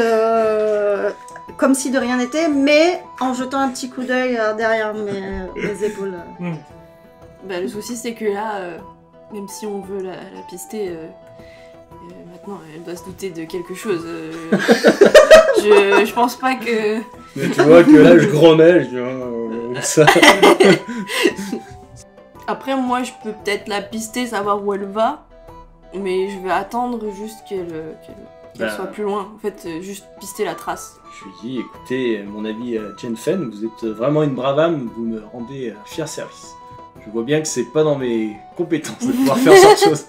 comme si de rien n'était, mais en jetant un petit coup d'œil derrière mes épaules. Bah, le souci c'est que là, même si on veut la pister, maintenant elle doit se douter de quelque chose. Je pense pas que... Mais tu vois que là, je grommais, je dis... ça... Après moi je peux peut-être la pister, savoir où elle va, mais je vais attendre juste qu'elle Bah. soit plus loin. En fait, juste pister la trace. Je lui dis, écoutez, mon ami Chen Fen, vous êtes vraiment une brave âme, vous me rendez fier service. Je vois bien que c'est pas dans mes compétences de pouvoir faire cette chose.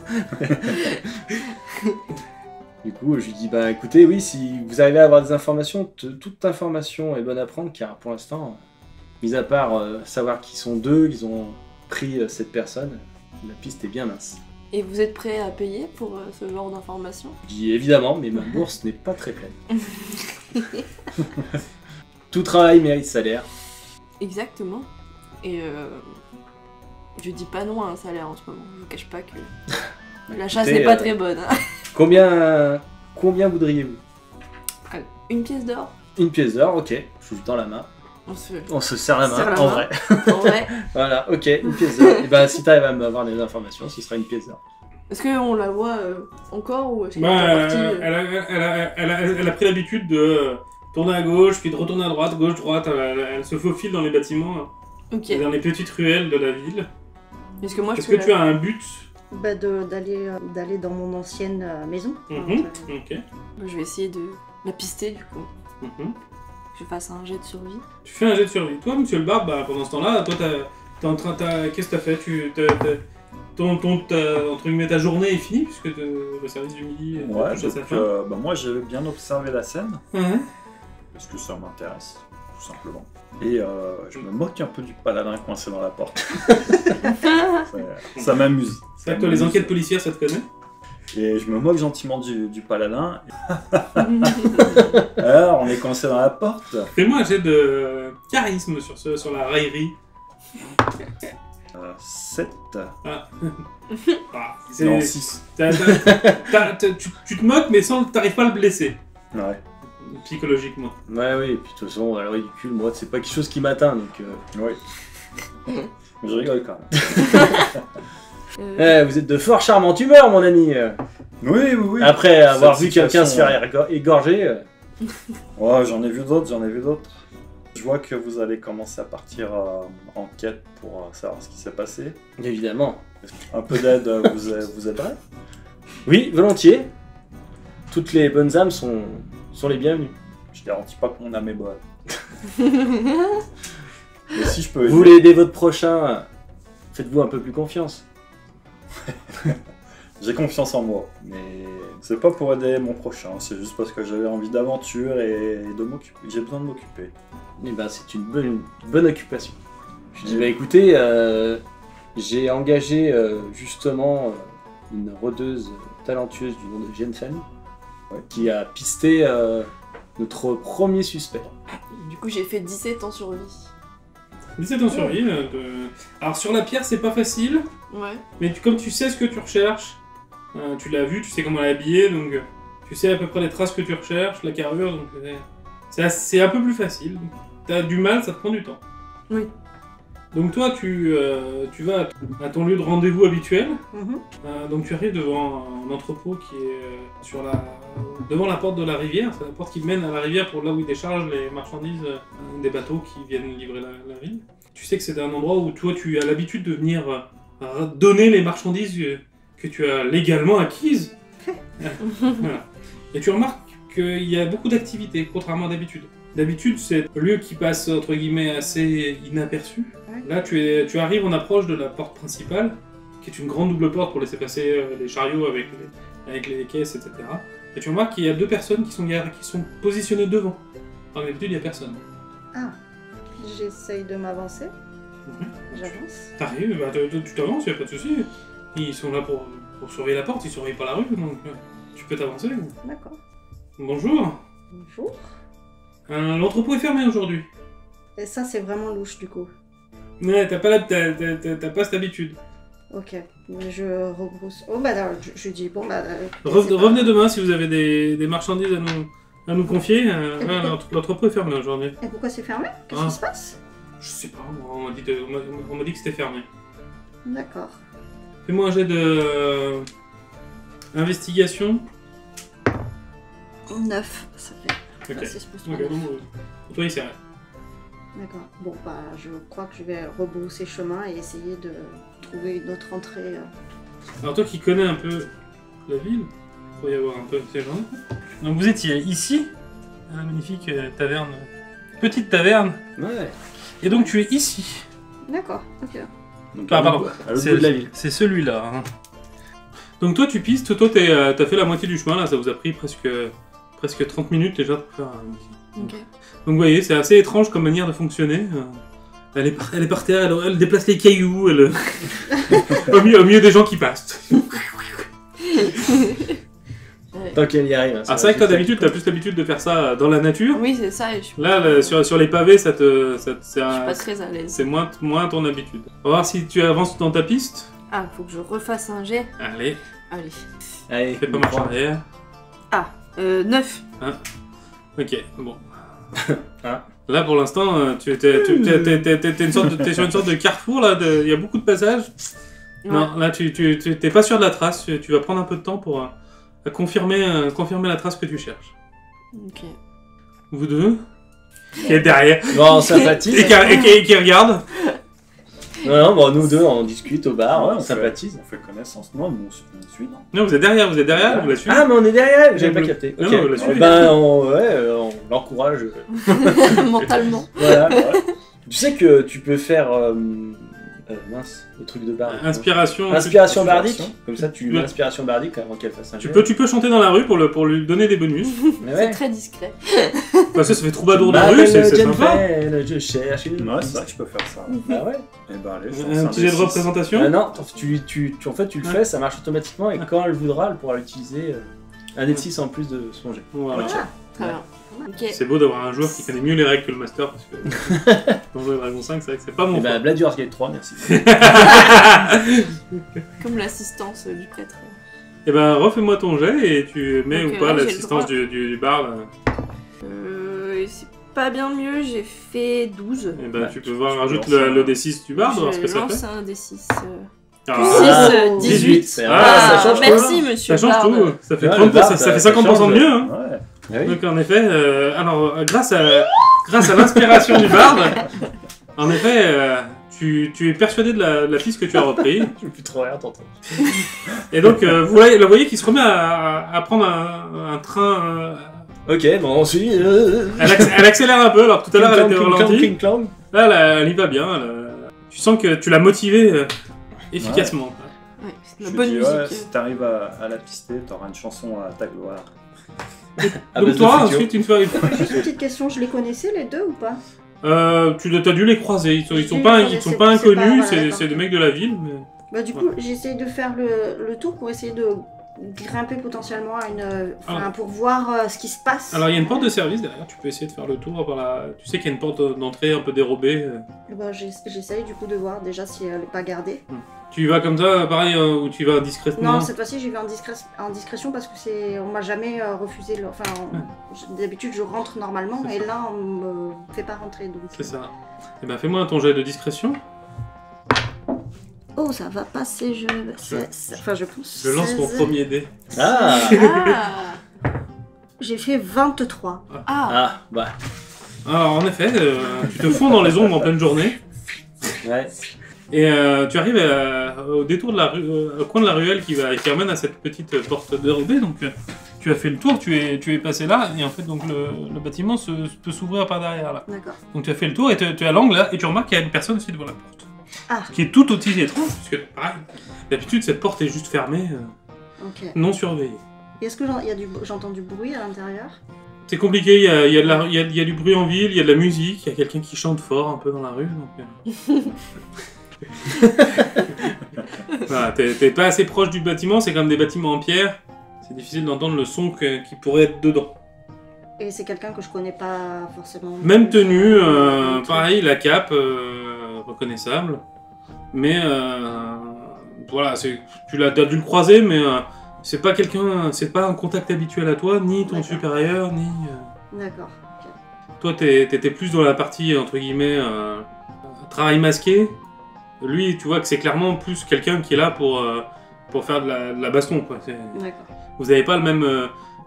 Du coup, je lui dis, bah écoutez, oui, si vous arrivez à avoir des informations, toute information est bonne à prendre, car pour l'instant, mis à part savoir qu'ils sont deux, qu'ils ont pris cette personne, la piste est bien mince. Et vous êtes prêt à payer pour ce genre d'informations? Je dis évidemment, mais ma bourse n'est pas très pleine. Tout travail mérite salaire. Exactement. Et je dis pas non à un salaire en ce moment. Je vous cache pas que la chasse Écoutez, n'est pas très bonne. Hein. Combien voudriez-vous? Une pièce d'or. Une pièce d'or, ok. Je vous tends la main. On se On se serre la main, serre la en main. vrai. En vrai. Voilà, ok, une pièce d'or. Et ben si t'arrives à m'avoir des informations, ce sera une pièce d'or. Est-ce qu'on la voit encore ou est-ce qu'elle Bah, est partie elle a pris l'habitude de tourner à gauche, puis de retourner à droite, gauche-droite. Elle se faufile dans les bâtiments, Ok. dans les petites ruelles de la ville. Est-ce que moi je Est-ce peux que tu as un but? Bah, d'aller dans mon ancienne maison. Mhm, ok. Je vais essayer de la pister du coup. Mhm. Que je fasse un jet de survie. Tu fais un jet de survie. Toi, monsieur le barbe, bah, pendant ce temps-là, toi, qu'est-ce que t'as fait? Entre guillemets, ta journée est finie, puisque le service du midi Ouais, touche à sa donc fin. moi j'avais bien observé la scène, Mhm. parce que ça m'intéresse. tout simplement. Et je me moque un peu du paladin coincé dans la porte. Ça m'amuse. C'est vrai que toi, les enquêtes policières, ça te connaît? Et je me moque gentiment du paladin. Alors, on est coincé dans la porte. Fais-moi un jet de charisme sur la raillerie. 7. Ah, Non, 6. Tu te moques, mais t'arrives pas à le blesser, Ouais. psychologiquement. Ouais, oui, et puis de toute façon, le ridicule, moi, c'est pas quelque chose qui m'atteint, donc... Ouais. Mais je rigole quand même. Vous êtes de fort charmante humeur, mon ami. Oui. Après avoir Cette vu quelqu'un se situation, faire égorger... Ouais, j'en ai vu d'autres. Je vois que vous allez commencer à partir en quête pour savoir ce qui s'est passé. Évidemment. Un peu d'aide vous aiderait. Oui, volontiers. Toutes les bonnes âmes sont les bienvenues. Je garantis pas que mon âme est bonne. Mais si je peux Vous voulez aider votre prochain, faites-vous un peu plus confiance. J'ai confiance en moi, mais c'est pas pour aider mon prochain, c'est juste parce que j'avais envie d'aventure et de m'occuper. J'ai besoin de m'occuper. Eh ben, c'est une bonne occupation. Je dis, bah écoutez, j'ai engagé justement une rôdeuse talentueuse du nom de Jensen, qui a pisté notre premier suspect. Du coup, j'ai fait 17 ans sur vie. 17 ans sur vie. Alors sur la pierre, c'est pas facile, Ouais. mais comme tu sais ce que tu recherches, tu l'as vu, tu sais comment elle est habillée, donc tu sais à peu près les traces que tu recherches, la carrure, donc c'est un peu plus facile. T'as du mal, ça te prend du temps. Oui. Donc toi, tu vas à ton lieu de rendez-vous habituel. Mhm. Donc tu arrives devant un entrepôt qui est devant la porte de la rivière. C'est la porte qui mène à la rivière pour là où ils déchargent les marchandises des bateaux qui viennent livrer la ville. Tu sais que c'est un endroit où toi tu as l'habitude de venir donner les marchandises que tu as légalement acquises. Voilà. Et tu remarques qu'il y a beaucoup d'activités, contrairement à d'habitude. D'habitude, c'est un lieu qui passe, entre guillemets, assez inaperçu. Ouais. Là, tu arrives en approche de la porte principale, qui est une grande double porte pour laisser passer les chariots avec les caisses, etc. Et tu remarques qu'il y a deux personnes qui sont positionnées devant. En d'habitude, il n'y a personne. Ah, j'essaye de m'avancer. Mhm. J'avance. T'arrives, tu t'avances, il n'y a pas de souci. Ils sont là pour surveiller la porte, ils surveillent pas la rue, donc tu peux t'avancer. D'accord. Bonjour. Bonjour. L'entrepôt est fermé aujourd'hui. Et ça, c'est vraiment louche du coup. Ouais, t'as pas cette habitude. Ok. Je rebrousse. Oh bah alors, je dis bon bah. Revenez demain si vous avez des marchandises à nous confier. L'entrepôt est fermé aujourd'hui. Et pourquoi c'est fermé? Qu'est-ce Ah. qui se passe? Je sais pas, moi, on m'a dit que c'était fermé. D'accord. Fais-moi un jet de investigation. 9, ça fait. Ok. Ah, 6 plus 3, Ok, 9. donc, pour toi, il s'arrête. D'accord. Bon bah, je crois que je vais rebrousser chemin et essayer de trouver une autre entrée. Alors toi qui connais un peu la ville, il faut y avoir un peu ces gens. Donc vous étiez ici, à la magnifique taverne, petite taverne, Ouais. et donc tu es ici. D'accord. Ok. Donc, Ah, pardon, à l'autre bout de la ville. c'est celui-là. Hein. Donc toi tu pistes, toi t'as fait la moitié du chemin, là ça vous a pris presque 30 minutes déjà pour faire un... Ok. Donc vous voyez, c'est assez étrange comme manière de fonctionner. Elle est par terre, elle déplace les cailloux, au milieu des gens qui passent. Tant qu'elle y arrive. Ah, c'est vrai que toi d'habitude, t'as plus l'habitude de faire ça dans la nature. Oui, c'est ça, et je suis Là, sur les pavés, pas très à l'aise. c'est moins ton habitude. On va voir si tu avances dans ta piste. Ah, faut que je refasse un jet. Allez, Allez. Allez, fais pas marche arrière. 9. Ok, bon. Hein. Là, pour l'instant, t'es sur une sorte de carrefour, là, il y a beaucoup de passages. Ouais. Non, là, tu t'es pas sûr de la trace, tu vas prendre un peu de temps pour confirmer la trace que tu cherches. Ok. Vous deux qui est derrière Bon, on sympathise. et qui regarde. Non, bon, nous deux, on discute au bar, ouais, on fait- sympathise. On fait connaissance. Non, mais on suit, non? Non, vous êtes derrière, vous la suivez. Ah, mais on est derrière elle, j'avais pas Non, capté. non, Ok. non, la suivez. Ben, on l'encourage. Mentalement. Voilà. Tu sais que tu peux faire Mince, le truc de barde. Inspiration. Inspiration bardique. Inspiration. Comme ça, tu mets inspiration bardique avant qu'elle fasse un Tu jet. peux chanter dans la rue pour lui donner des bonus. Mais C'est ouais. très discret. Parce que ça fait troubadour de Bah, rue, c'est Jennifer, sympa. je cherche une... Ouais, c'est vrai que je peux faire ça. Ah ouais. Et ben allez, je Un lance petit jet de D6. représentation. Non, en fait, tu le fais, ça marche automatiquement, et quand elle voudra, elle pourra utiliser un D6 en plus de son jet. Voilà. Ah, Très bien. Ok. C'est beau d'avoir un joueur qui connaît mieux les règles que le master, parce que Donjons et Dragons 5, c'est vrai que c'est pas mon Et bah, fort. Bladur's Gate 3, merci. Comme l'assistance du prêtre. Et ben refais-moi ton jet et tu mets Donc, ou pas là, j'ai l'assistance le du barde. C'est pas bien mieux, j'ai fait 12. Et ben Ouais, tu peux voir, tu rajoute peux lancer le D6 du barde, voir ce que Je ça lance fait. un D6. Ah, Plus 6, 18. Ah, ça change merci, monsieur. ça change Barde. tout, ça fait, Ouais, 30%, le barde, ça fait ça 50% de change. mieux. Hein. Ouais. Ah oui. Donc en effet, grâce à l'inspiration du barde, en effet, tu es persuadé de la piste que tu as repris. Je veux plus trop rien t'entendre. Et donc vous la voyez qui se remet à prendre un train. Ok, bon, on suit. Elle accélère un peu, alors tout à l'heure elle était ralentie. Clang. Là, elle y va bien. Tu sens que tu l'as motivée efficacement. Ouais, c'est de Je la te bonne dis, musique. ouais, si t'arrives à la pister, t'auras une chanson à ta gloire. À Donc base de toi, futur. ensuite, une fois... Juste une petite question, je les connaissais les deux ou pas? tu as dû les croiser. Ils sont Je les pas connaissais, inconnus, voilà, c'est d'accord. des mecs de la ville. Mais... Bah du coup, j'essaye de faire le tour pour essayer de grimper potentiellement à pour voir ce qui se passe. Alors il y a une porte de service derrière, tu peux essayer de faire le tour par la... Tu sais qu'il y a une porte d'entrée un peu dérobée. Bah, j'essaye du coup de voir déjà si elle n'est pas gardée. Tu y vas comme ça, pareil, ou tu y vas discrètement? Non, cette fois-ci j'y vais en discrétion parce que on m'a jamais refusé. D'habitude je rentre normalement C'est et ça. là on me fait pas rentrer. Donc, C'est ça. Et ben fais-moi ton jet de discrétion. Oh, ça va passer, je pense. Je lance mon 16. premier dé. Ah. Ah. J'ai fait 23. Ah. Ah, bah. Alors en effet, tu te fonds dans les ombres en pleine journée. Ouais. Et tu arrives au détour de la rue, au coin de la ruelle qui ramène à cette petite porte dérobée. Donc tu as fait le tour, tu es passé là, et en fait donc le bâtiment peut s'ouvrir par derrière là. D'accord. Donc tu as fait le tour et tu es à l'angle là, et tu remarques qu'il y a une personne aussi devant la porte. Ah. Ce qui est tout aussi étrange, puisque pareil, d'habitude cette porte est juste fermée, Ok. non surveillée. Et est-ce que j'entends du bruit à l'intérieur? C'est compliqué, il y a du bruit en ville, il y a de la musique, il y a quelqu'un qui chante fort un peu dans la rue. Donc, voilà, t'es pas assez proche du bâtiment, c'est comme des bâtiments en pierre. C'est difficile d'entendre le son qui pourrait être dedans. Et c'est quelqu'un que je connais pas forcément. Même tenue, pareil, la cape, reconnaissable. Mais voilà, tu l'as dû le croiser, mais c'est pas un contact habituel à toi, ni ton D'accord. supérieur, ni. D'accord. Toi, t'étais plus dans la partie, entre guillemets, travail masqué. Lui, tu vois que c'est clairement plus quelqu'un qui est là pour faire de la baston, quoi. D'accord. Vous n'avez pas le même,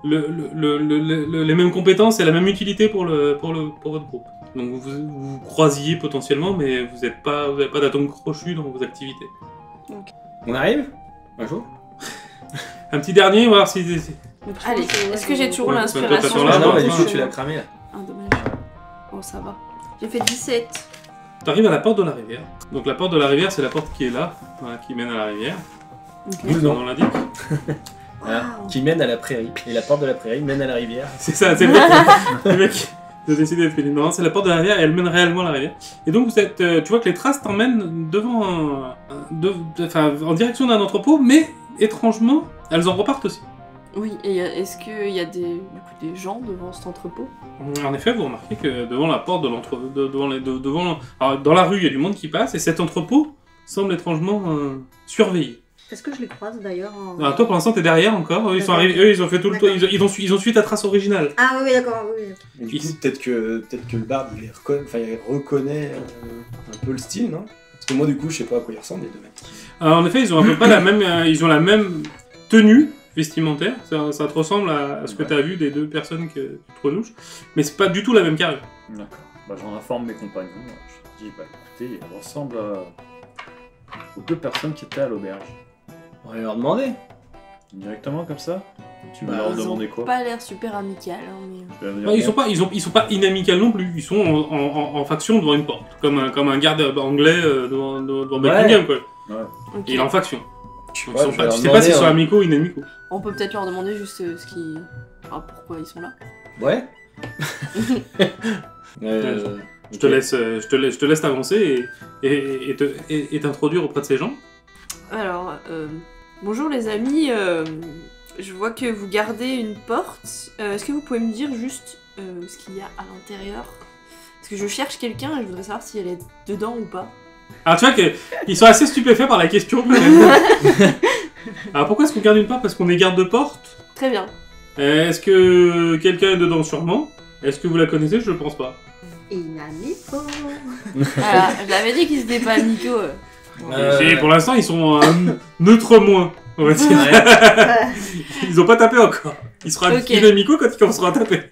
les mêmes compétences et la même utilité pour votre groupe. Donc vous croisiez potentiellement, mais vous n'avez pas d'atome crochu dans vos activités. On arrive? Un jour? Un petit dernier, voir si... Allez, est-ce que j'ai toujours Ouais, l'inspiration? toi, t'attends là, non, non, mais du non. coup, tu l'as cramé là. Ah, dommage. Oh, ça va. J'ai fait 17. Tu arrives à la porte de la rivière. Donc la porte de la rivière, c'est la porte qui est là, voilà, qui mène à la rivière. Nous, Comme non. on l'indique. Voilà. Waouh. Qui mène à la prairie. Et la porte de la prairie mène à la rivière. C'est ça, c'est le mec qui a décidé de faire une... Non, c'est la porte de la rivière et elle mène réellement à la rivière. Et donc vous êtes, tu vois que les traces t'emmènent en direction d'un entrepôt, mais étrangement, elles en repartent aussi. Oui, et est-ce qu'il y a des gens devant cet entrepôt? En effet, vous remarquez que devant la porte de l'entrepôt, alors, dans la rue, il y a du monde qui passe et cet entrepôt semble étrangement surveillé. Est-ce que je les croise d'ailleurs Alors toi, pour l'instant, t'es derrière encore. Eux, ils sont D'accord. arrivés, eux, ils ont fait tout le tour. D'accord. Ils ont suivi ta trace originale. Ah oui, d'accord, oui. Et du coup, peut-être que le barde, il reconnaît un peu le style, non? Parce que moi, du coup, je sais pas à quoi ils ressemblent, les deux mecs. Alors, en effet, ils ont à peu près la même tenue vestimentaire. Ça te ressemble à ce que tu as vu des deux personnes que tu te renouches. Mais c'est pas du tout la même carrure. D'accord. Bah, j'en informe mes compagnons. Je dis, bah écoutez, il ressemble aux deux personnes qui étaient à l'auberge. On va leur demander. Directement comme ça? Tu veux leur Ils demander ont quoi? pas l'air super amical, hein, mais... Tu vas venir Ouais, voir. ils sont pas inamicales non plus. Ils sont en faction devant une porte, comme un garde anglais devant Buckingham, quoi. Ok. Et il est en faction. Donc, Ouais, je vais leur tu sais pas s'ils sont demander, amicaux ou inamicaux. On peut peut-être leur demander juste ce qui... Enfin, pourquoi ils sont là. Ouais. Je te laisse t'avancer et t'introduire auprès de ces gens. Alors, bonjour les amis, je vois que vous gardez une porte. Est-ce que vous pouvez me dire juste ce qu'il y a à l'intérieur? Parce que je cherche quelqu'un et je voudrais savoir si elle est dedans ou pas. Alors tu vois qu'ils sont assez stupéfaits par la question. Quand même. Alors pourquoi est-ce qu'on garde une porte? Parce qu'on est garde de porte. Très bien. Est-ce que quelqu'un est dedans? Sûrement. Est-ce que vous la connaissez? Je pense pas. Inamico. Voilà, je l'avais dit qu'ils étaient pas amicaux. Et pour l'instant, ils sont neutre moins, on va dire. Ils ont pas tapé encore. Ils seront Ok. inamicaux quand ils commenceront à taper.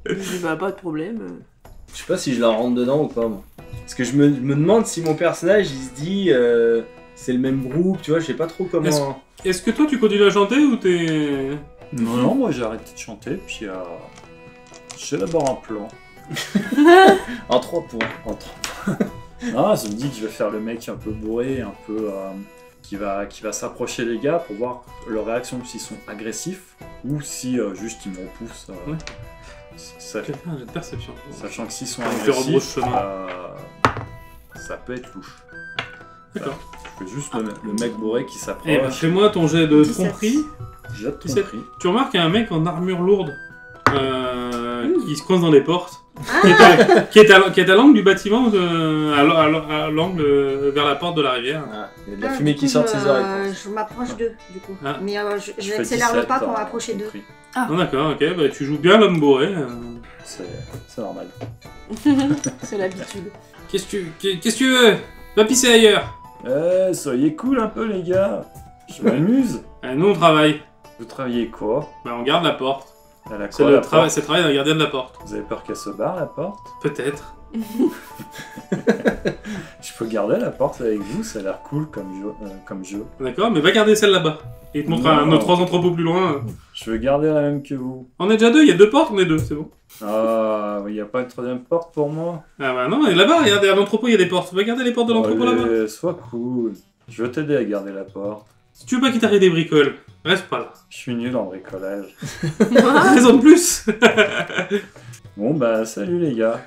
Je dis bah pas de problème. Je sais pas si je leur rentre dedans ou pas, moi. Parce que je me demande si mon personnage, il se dit... c'est le même groupe, tu vois, je sais pas trop comment... Est-ce que toi tu continues à chanter ou t'es... Non, non, moi j'ai arrêté de chanter, puis j'ai d'abord un plan. En 3 points. Ah, je me dis que je vais faire le mec un peu bourré, un peu qui va s'approcher des gars pour voir leur réaction, s'ils sont agressifs ou si juste ils me repoussent. Ouais. Ça- J'ai fait un jet de perception. Sachant que s'ils sont On fait rebrousse agressifs, chemin. ça peut être louche. D'accord. Je fais juste le mec bourré qui Eh ben, s'approche. fais-moi ton jet de 17. tromperie. J'ai tout 17. compris. Tu remarques qu'il y a un mec en armure lourde qui se coince dans les portes. Ah, qui est à l'angle du bâtiment, à l'angle vers la porte de la rivière. Ah, il y a de la du fumée coup, qui sort de ses oreilles. Je m'approche d'eux, du coup. Ah. Mais Je j'accélère fais le pas 17, pour m'approcher d'eux. compris. Non, d'accord, ok, bah, tu joues bien l'homme bourré. C'est normal. C'est l'habitude. Qu'est-ce que tu veux? Va pisser ailleurs. Soyez cool un peu les gars. Je m'amuse. Nous on travaille. Vous travaillez quoi? Bah, on garde la porte. Elle a C'est quoi le la travail porte d'un gardien de la porte. Vous avez peur qu'elle se barre la porte? Peut-être. Je peux garder la porte avec vous, ça a l'air cool comme jeu. D'accord, mais va garder celle là-bas. Et il te montre Non. nos 3 entrepôts plus loin. Je veux garder la même que vous. On est déjà 2, il y a 2 portes, on est 2, c'est bon. Ah, il n'y a pas une troisième porte pour moi? Ah bah non, et là-bas, regardez, à l'entrepôt, il y a des portes. Va garder les portes de l'entrepôt là-bas. Allez, sois cool. Je veux t'aider à garder la porte. Si tu veux pas qu'il t'arrive des bricoles, reste pas là. Je suis nul en bricolage. Raison de plus. Bon bah salut les gars.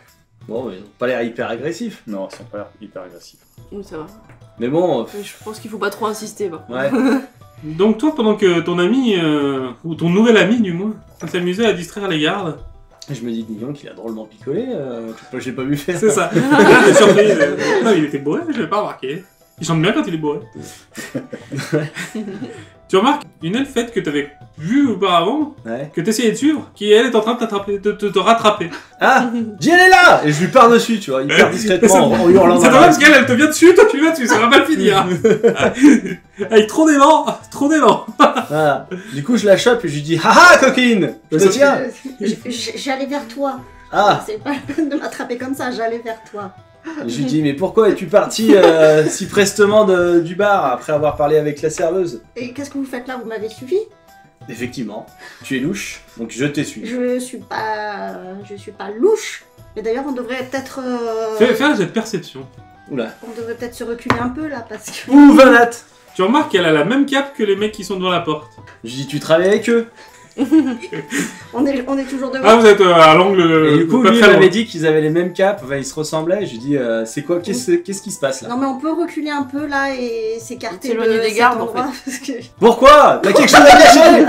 Bon, mais ils ont pas l'air hyper agressifs. Non, ils sont pas hyper agressifs. Oui, ça va. Mais bon, Mais je pense qu'il faut pas trop insister. Bah. ouais. Donc toi, pendant que ton ami, ou ton nouvel ami du moins, s'amusait à distraire les gardes, Je me dis, Guillaume, qu'il a drôlement picolé. J'ai pas vu faire. c'est ça. J'étais surpris. Non, il était bourré, je l'avais pas remarqué. Il chante bien quand il est bourré. Tu remarques une elfette que t'avais vue auparavant, Ouais. que t'essayais de suivre, qui elle est en train de t'attraper, de te rattraper. Ah, Jill est là. Et je lui pars dessus, tu vois, hyper discrètement, en hurlant. C'est dommage parce qu'elle, elle te vient dessus, toi tu viens dessus, ça va mal finir. Avec trop d'élan, trop d'élan. Voilà. Du coup, je la chope et je lui dis, haha, coquine, je te tiens. J'allais vers toi. Ah, C'est pas la peine de m'attraper comme ça, j'allais vers toi. je lui dis, mais pourquoi es-tu parti si prestement du bar après avoir parlé avec la serveuse? Et qu'est-ce que vous faites là? Vous m'avez suivi? Effectivement, tu es louche, donc je t'ai su. Je suis pas louche. Mais d'ailleurs, on devrait peut-être. Fais un jet de perception. Oula. On devrait peut-être se reculer un peu là parce que. Ouh, Vanat. Tu remarques qu'elle a la même cape que les mecs qui sont devant la porte. Je dis, tu travailles avec eux? On est toujours devant. Ah, vous êtes à l'angle Et du coup, pas lui, il très loin. m'avait dit qu'ils avaient les mêmes capes, enfin, ils se ressemblaient. Je lui dis, c'est quoi, qu'est-ce qui se passe là? Non mais on peut reculer un peu là et s'écarter S'éloigner de des cet gardes, en endroit, parce que... Pourquoi? T'as quelque chose à cacher?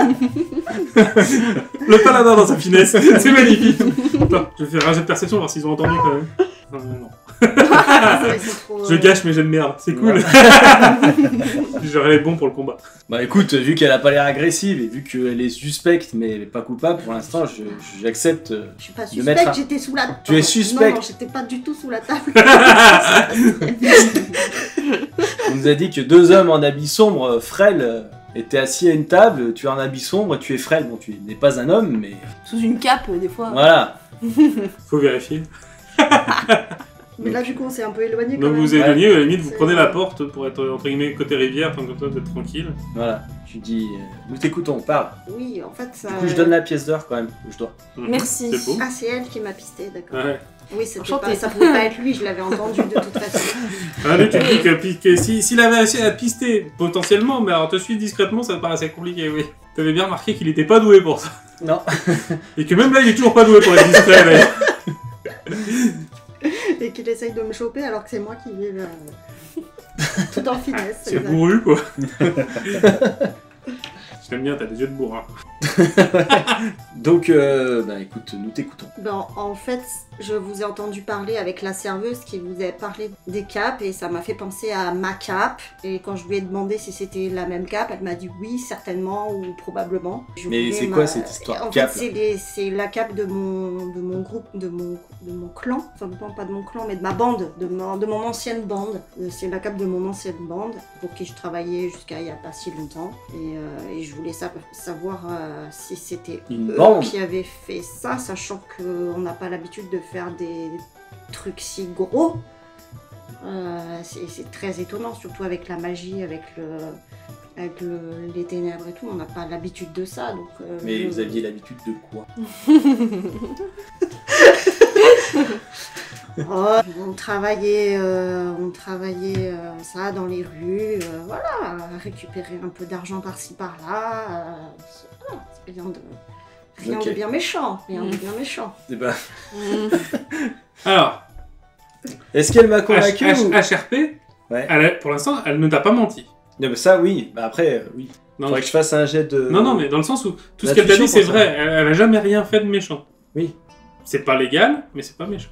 Le paladin dans sa finesse, c'est magnifique. Attends, je vais faire un jet de perception voir s'ils ont entendu quand même. Non. c'est trop, Je gâche mes jets de merde, c'est cool. Ouais. J'aurais les bons pour le combat. Bah écoute, vu qu'elle a pas l'air agressive et vu qu'elle est suspecte mais pas coupable, pour l'instant, j'accepte. Je suis pas de mettre suspecte, un- j'étais sous la table. Tu es suspecte. Non, j'étais pas du tout sous la table. On nous a dit que 2 hommes en habit sombre, frêles, étaient assis à une table. Tu es en habit sombre, tu es frêle. Bon, tu n'es pas un homme, mais Sous une cape, des fois. voilà. Faut vérifier. Mais là, du coup, on s'est un peu éloigné quand Donc même. vous vous éloignez, à la limite vous C'est- prenez la porte pour être entre guillemets côté rivière, enfin comme ça vous êtes tranquille. Voilà, tu dis, nous t'écoutons, parle. Oui, en fait, ça... Du coup, je donne la pièce d'or quand même, où je dois. Mhm. Merci. C'est beau. Ah, c'est elle qui m'a pisté, d'accord. Ouais. Oui, c'était Enchantée. pas, ça pouvait pas être lui, je l'avais entendu de toute façon. Allez, tu te dis que s'il avait réussi à te pister, potentiellement, mais alors te suivre discrètement, ça me paraissait compliqué, oui. T'avais bien remarqué qu'il était pas doué pour ça. Non. Et que même là, il est toujours pas doué pour être discret, d'ailleurs. Et qu'il essaye de me choper alors que c'est moi qui vais tout en finesse. C'est exact. bourru, quoi. Je t'aime bien, t'as des yeux de bourrin. Donc, bah écoute, nous t'écoutons. Ben, en fait, je vous ai entendu parler avec la serveuse qui vous a parlé des capes et ça m'a fait penser à ma cape. Et quand je lui ai demandé si c'était la même cape, elle m'a dit oui, certainement ou probablement. Je Mais voulais c'est quoi cette histoire de En cape, fait, c'est la cape de mon groupe, de mon clan. Enfin, non, pas de mon clan, mais de ma bande, de mon ancienne bande. C'est la cape de mon ancienne bande pour qui je travaillais jusqu'à il n'y a pas si longtemps. Et je voulais savoir si c'était Une eux bande. qui avaient fait ça, sachant qu'on n'a pas l'habitude de faire des trucs si gros. C'est très étonnant, surtout avec la magie, avec les ténèbres et tout. On n'a pas l'habitude de ça. Donc, Mais vous aviez l'habitude de quoi? Oh, on travaillait ça dans les rues, voilà, récupérer un peu d'argent par-ci par-là. Voilà, c'est rien Ok. de bien méchant, rien de bien méchant. Eh ben, Alors, est-ce qu'elle m'a convaincu ou... HRP, Ouais. pour l'instant, elle ne t'a pas menti. Non, mais ça, oui. Bah après, oui. Non, Faudrait que je fasse un jet de... non, mais dans le sens où tout ce qu'elle t'a L'intuition dit, c'est pour vrai. Elle a jamais rien fait de méchant. Oui. C'est pas légal, mais c'est pas méchant.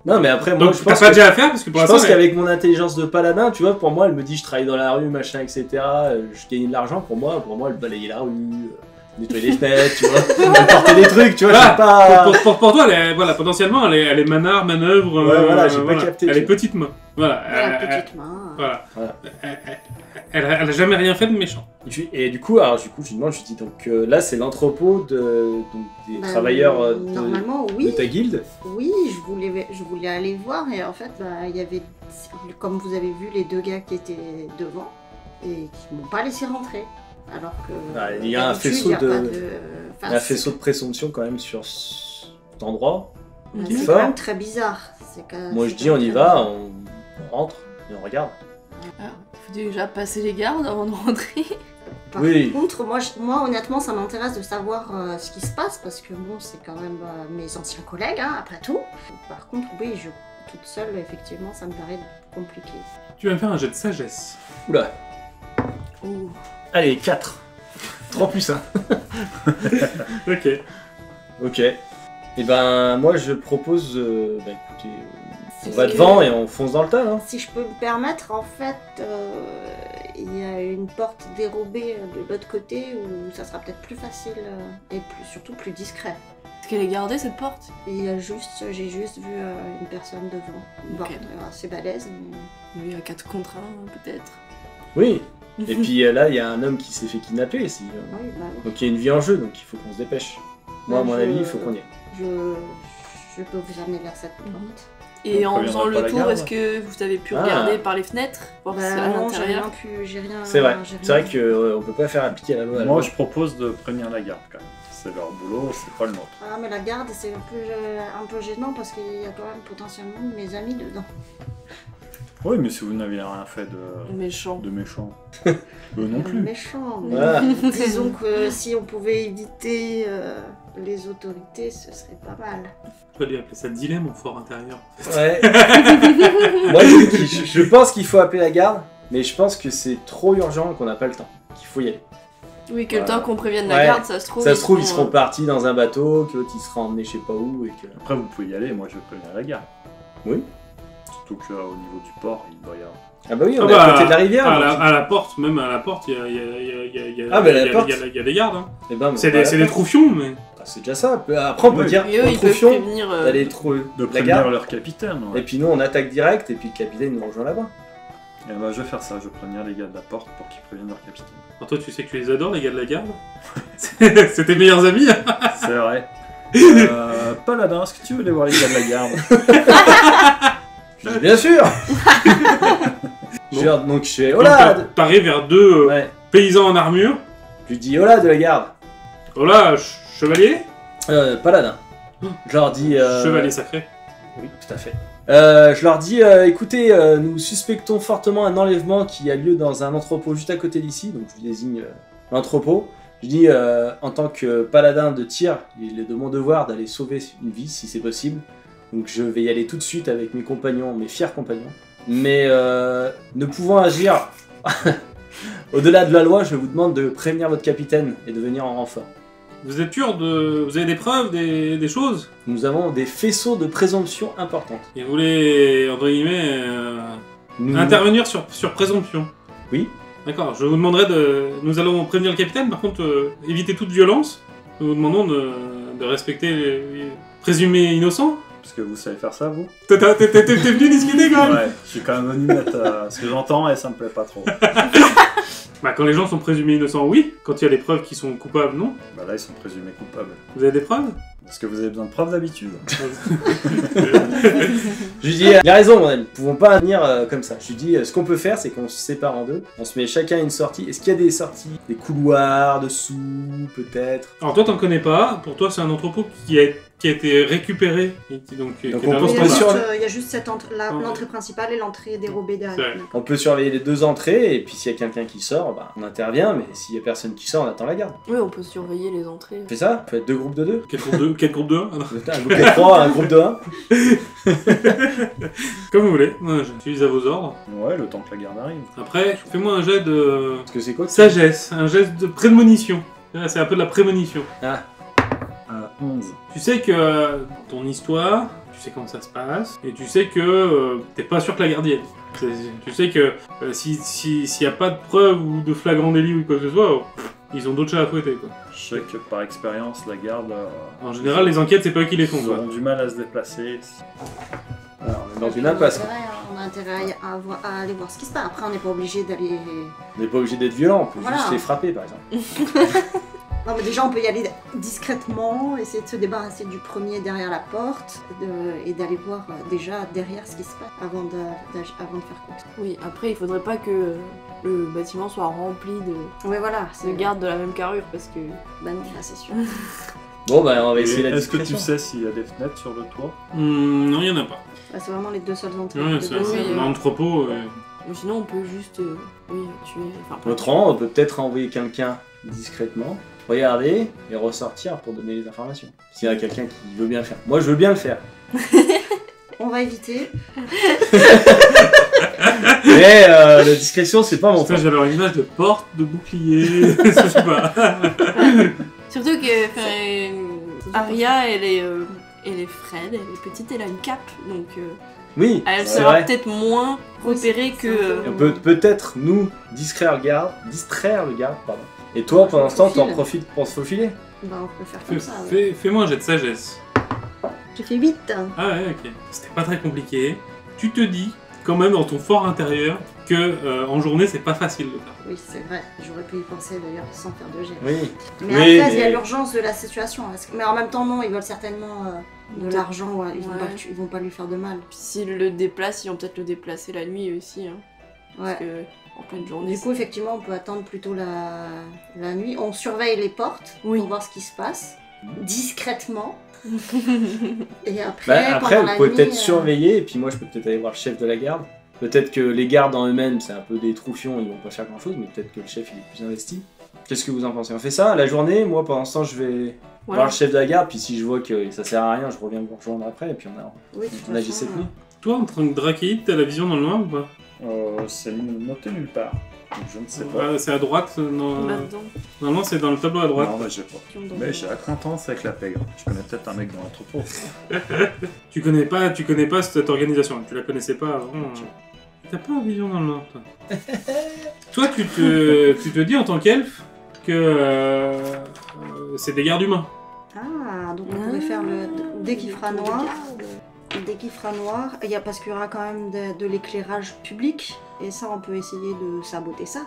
Non, mais après, moi, Donc je t'as pense pas que... déjà à faire parce que pour Je l'instant, pense qu'avec mon intelligence de paladin, tu vois, pour moi, elle me dit je travaille dans la rue, machin, etc. Je gagne de l'argent. Pour moi, elle balayer la rue, nettoyer les fenêtres, tu vois. Elle porter des trucs, tu vois, Ah, j'ai pas... pour toi, voilà, potentiellement, elle est manard, manœuvre. Ouais, voilà, j'ai pas capté, Elle tu est vois. petite main. Voilà. La petite main. Voilà. Voilà. Elle a jamais rien fait de méchant. Et du coup, je lui demande, je lui dis, donc là, c'est l'entrepôt des Bah, travailleurs normalement, de oui. ta guilde. Oui, je voulais aller voir et en fait, bah, il y avait, comme vous avez vu, les deux gars qui étaient devant et qui m'ont pas laissé rentrer. Alors que Ah, il y a un d'habitude, faisceau il y a de- pas Il y a un faisceau de présomption quand même sur cet endroit. qui est C'est fort. quand même très bizarre. Moi, c'est je quand dis, on même y très va, bizarre. on rentre et on regarde. Alors, faut déjà passer les gardes avant de rentrer. Par Oui. contre, moi, honnêtement, ça m'intéresse de savoir ce qui se passe parce que bon, c'est quand même mes anciens collègues, hein, après tout. Par contre, oui, toute seule, effectivement, ça me paraît compliqué. Tu vas me faire un jet de sagesse. Oula. Ouh. Allez, 4. 3 plus 1. Ok. Ok. Et ben, moi, je propose... bah écoutez, on C'est va que- devant et on fonce dans le tas, hein. Si je peux me permettre, en fait, il y a une porte dérobée de l'autre côté où ça sera peut-être plus facile et surtout plus discret. Est-ce qu'elle est gardée cette porte? Et j'ai juste vu une personne devant. Bon, Ok. assez balèze. Mais... Oui, à 4 contre 1 peut-être. Oui. Et puis là, il y a un homme qui s'est fait kidnapper ici. Oui, bah oui. Donc il y a une vie en jeu, donc il faut qu'on se dépêche. Moi, à mon avis, il faut qu'on y aille. Je peux vous amener vers cette porte. Et On en préviendra faisant pas le la tour, garde. est-ce que vous avez pu Ah. regarder par les fenêtres? Voir Bah, si à non, j'ai l'intérieur. j'ai rien. C'est vrai. j'ai C'est rien vrai vu. qu'on peut pas faire appliquer la loi. à Moi, la je propose de prévenir la garde quand même. C'est leur boulot, c'est pas le nôtre. Ah, mais la garde, c'est un peu gênant parce qu'il y a quand même potentiellement mes amis dedans. Oui, mais si vous n'aviez rien fait de Méchant. méchant. Eux non plus. Méchant. mais Voilà. disons que si on pouvait éviter les autorités, ce serait pas mal. Tu vas lui appeler ça dilemme au fort intérieur. Ouais. Moi, je pense qu'il faut appeler la garde, mais je pense que c'est trop urgent qu'on n'a pas le temps. Qu'il faut y aller. Oui, que le Voilà. temps qu'on prévienne la Ouais. garde, ça se trouve. Ça se trouve, ils seront partis dans un bateau, que l'autre il sera emmené je sais pas où et que. Après, vous pouvez y aller, moi je vais prévenir la garde. Oui. Surtout qu'au niveau du port, il doit y avoir. Ah bah oui, on Ah est bah, à côté de la rivière. À donc. la porte, même à la porte, il y a Ah, mais la porte. il y a des gardes. Hein. Eh ben, C'est bah, des troufions, mais. ah, c'est déjà ça. Après, on peut Oui. dire Et eux, au ils peuvent troufion prévenir. d'aller trouver De la prévenir garde. leur capitaine. Et Ouais. puis nous, on attaque direct, et puis le capitaine nous rejoint là-bas. Et ben, je vais faire ça, je vais prévenir les gars de la porte pour qu'ils préviennent leur capitaine. Alors toi, tu sais que tu les adores, les gars de la garde. C'est tes meilleurs amis. Hein. C'est vrai. Paladin, est-ce que tu veux aller voir les gars de la garde? Je dis, bien sûr. Donc je fais hola. T'arrives vers deux Ouais. paysans en armure. Je lui dis hola de la garde. Hola, chevalier. Paladin. Je leur dis. Chevalier sacré. Oui, tout à fait. Je leur dis, écoutez, nous suspectons fortement un enlèvement qui a lieu dans un entrepôt juste à côté d'ici, donc je désigne l'entrepôt. Je dis, en tant que paladin de tir, il est de mon devoir d'aller sauver une vie si c'est possible. Donc je vais y aller tout de suite avec mes compagnons, mes fiers compagnons. Mais ne pouvant agir au-delà de la loi, je vous demande de prévenir votre capitaine et de venir en renfort. Vous êtes sûr de... Vous avez des preuves, des choses? Nous avons des faisceaux de présomption importantes. Et vous voulez, entre guillemets, intervenir sur présomption? Oui. D'accord, je vous demanderai de... Nous allons prévenir le capitaine, par contre, éviter toute violence. Nous vous demandons de respecter les présumés innocents. Parce que vous savez faire ça, vous? T'es venu discuter quand même? Ouais, je suis quand même venu mettre ce que j'entends et ça me plaît pas trop. Bah quand les gens sont présumés innocents, oui. Quand il y a des preuves qui sont coupables, non. Bah là, ils sont présumés coupables. Vous avez des preuves? Est-ce que vous avez besoin de preuves d'habitude? Je lui dis, il a raison, mon ami, nous pouvons pas venir comme ça. Je lui dis, ce qu'on peut faire, c'est qu'on se sépare en deux. On se met chacun une sortie. Est-ce qu'il y a des sorties? Des couloirs, dessous, peut-être? Alors toi t'en connais pas, pour toi c'est un entrepôt qui a été récupéré. Et qui, donc qui est on un peut Il y se a entrepôt. sur- il y a juste cette l'entrée principale et l'entrée dérobée derrière. Ouais. On peut surveiller les deux entrées, et puis s'il y a quelqu'un qui sort, bah, on intervient, mais s'il y a personne qui sort, on attend la garde. Oui, on peut surveiller les entrées. On fait ça? On fait 2 groupes de 2. Quel groupe de 1? Un groupe de 3, un groupe de 1. Comme vous voulez, moi je suis à vos ordres. Ouais, le temps que la garde arrive. Après, fais-moi un jet de Parce que c'est quoi? sagesse, un jet de prémonition. C'est un peu de la prémonition. 11. Tu sais que ton histoire, tu sais comment ça se passe, et tu sais que t'es pas sûr que la gardienne. Tu sais que s'il n'y a pas de preuve ou de flagrant délit ou quoi que ce soit, ils ont d'autres chats à fouetter, quoi. Je sais que par expérience, la garde. En général, les enquêtes, c'est pas eux qui les font, ils quoi. auront du mal à se déplacer. Alors, on est dans une impasse. On a intérêt à aller voir ce qui se passe. Après, on n'est pas obligé d'aller. On n'est pas obligé d'être violent, on peut Voilà. juste les frapper, par exemple. Non, mais déjà, on peut y aller discrètement, essayer de se débarrasser du premier derrière la porte et d'aller voir déjà derrière ce qui se passe avant de faire quoi. Oui, après, il faudrait pas que le bâtiment soit rempli de Ouais, voilà. gardes de la même carrure, parce que... Bah non, là, c'est sûr. Bon, bah, on va essayer la Est-ce que discrétion. tu sais s'il y a des fenêtres sur le toit? Non, il y en a pas. Bah, c'est vraiment les deux seules entrées. Ouais, Les c'est deux oui, seules- un entrepôt. Mais sinon, on peut juste... oui, tuer... Enfin, pas Autrement, on peut peut-être envoyer quelqu'un discrètement, regarder et ressortir pour donner les informations. S'il y a quelqu'un qui veut bien le faire. Moi, je veux bien le faire. On va éviter. Mais la discrétion, c'est pas mon Putain, fort. j'avais une image de porte, de bouclier, je sais pas. Surtout que Aria, elle est frêle, elle est petite, elle a une cape, donc Oui, elle c'est sera vrai. peut-être moins repérée c'est que... un peu- On peut peut-être nous distraire le garde, pardon. Et toi, pendant ce temps, t'en Faufile. profites pour se faufiler. Bah, on peut faire comme ça. Ouais. Fais-moi un jet de sagesse. J'ai fait 8. Ah ouais, ok. C'était pas très compliqué. Tu te dis, quand même, dans ton fort intérieur, que en journée, c'est pas facile de faire. Oui, c'est vrai. J'aurais pu y penser d'ailleurs sans faire de jet. Oui. Mais Oui, après, il y a mais- l'urgence de la situation. Mais en même temps, non, ils veulent certainement de l'argent. Ouais. Ouais. Ils vont pas lui faire de mal. Puis s'ils le déplacent, ils vont peut-être le déplacer la nuit aussi, hein, Ouais. parce que en pleine journée... Du coup, effectivement, on peut attendre plutôt la nuit. On surveille les portes Oui. pour voir ce qui se passe. Discrètement. Et après, Bah, après, pendant vous la pouvez nuit, peut-être surveiller, et puis moi, je peux peut-être aller voir le chef de la garde. Peut-être que les gardes en eux-mêmes, c'est un peu des troufions, ils vont pas faire grand-chose, mais peut-être que le chef, il est plus investi. Qu'est-ce que vous en pensez? On fait ça, la journée, moi, pendant ce temps, je vais Voilà. voir le chef de la garde, puis si je vois que ça sert à rien, je reviens vous rejoindre après, et puis Oui, de toute on agit façon, cette nuit. Toi, en tant que drakéide, t'as la vision dans le noir ou pas? C'est noté nulle part. Donc je ne sais pas. C'est à droite, Là-dedans. normalement c'est dans le tableau à droite. Non, mais j'ai pas. Mais j'ai acquaintance avec la pègre. Je connais peut-être un mec dans l'entrepôt. Tu connais pas cette organisation, tu la connaissais pas avant. T'as pas la vision dans le noir, toi. Toi, tu te dis en tant qu'elfe que c'est des gardes humains. Ah, donc on pourrait faire le. Dès qu'il fera noir. Dès qu'il fera noir, parce qu'il y aura quand même de l'éclairage public, et ça on peut essayer de saboter ça.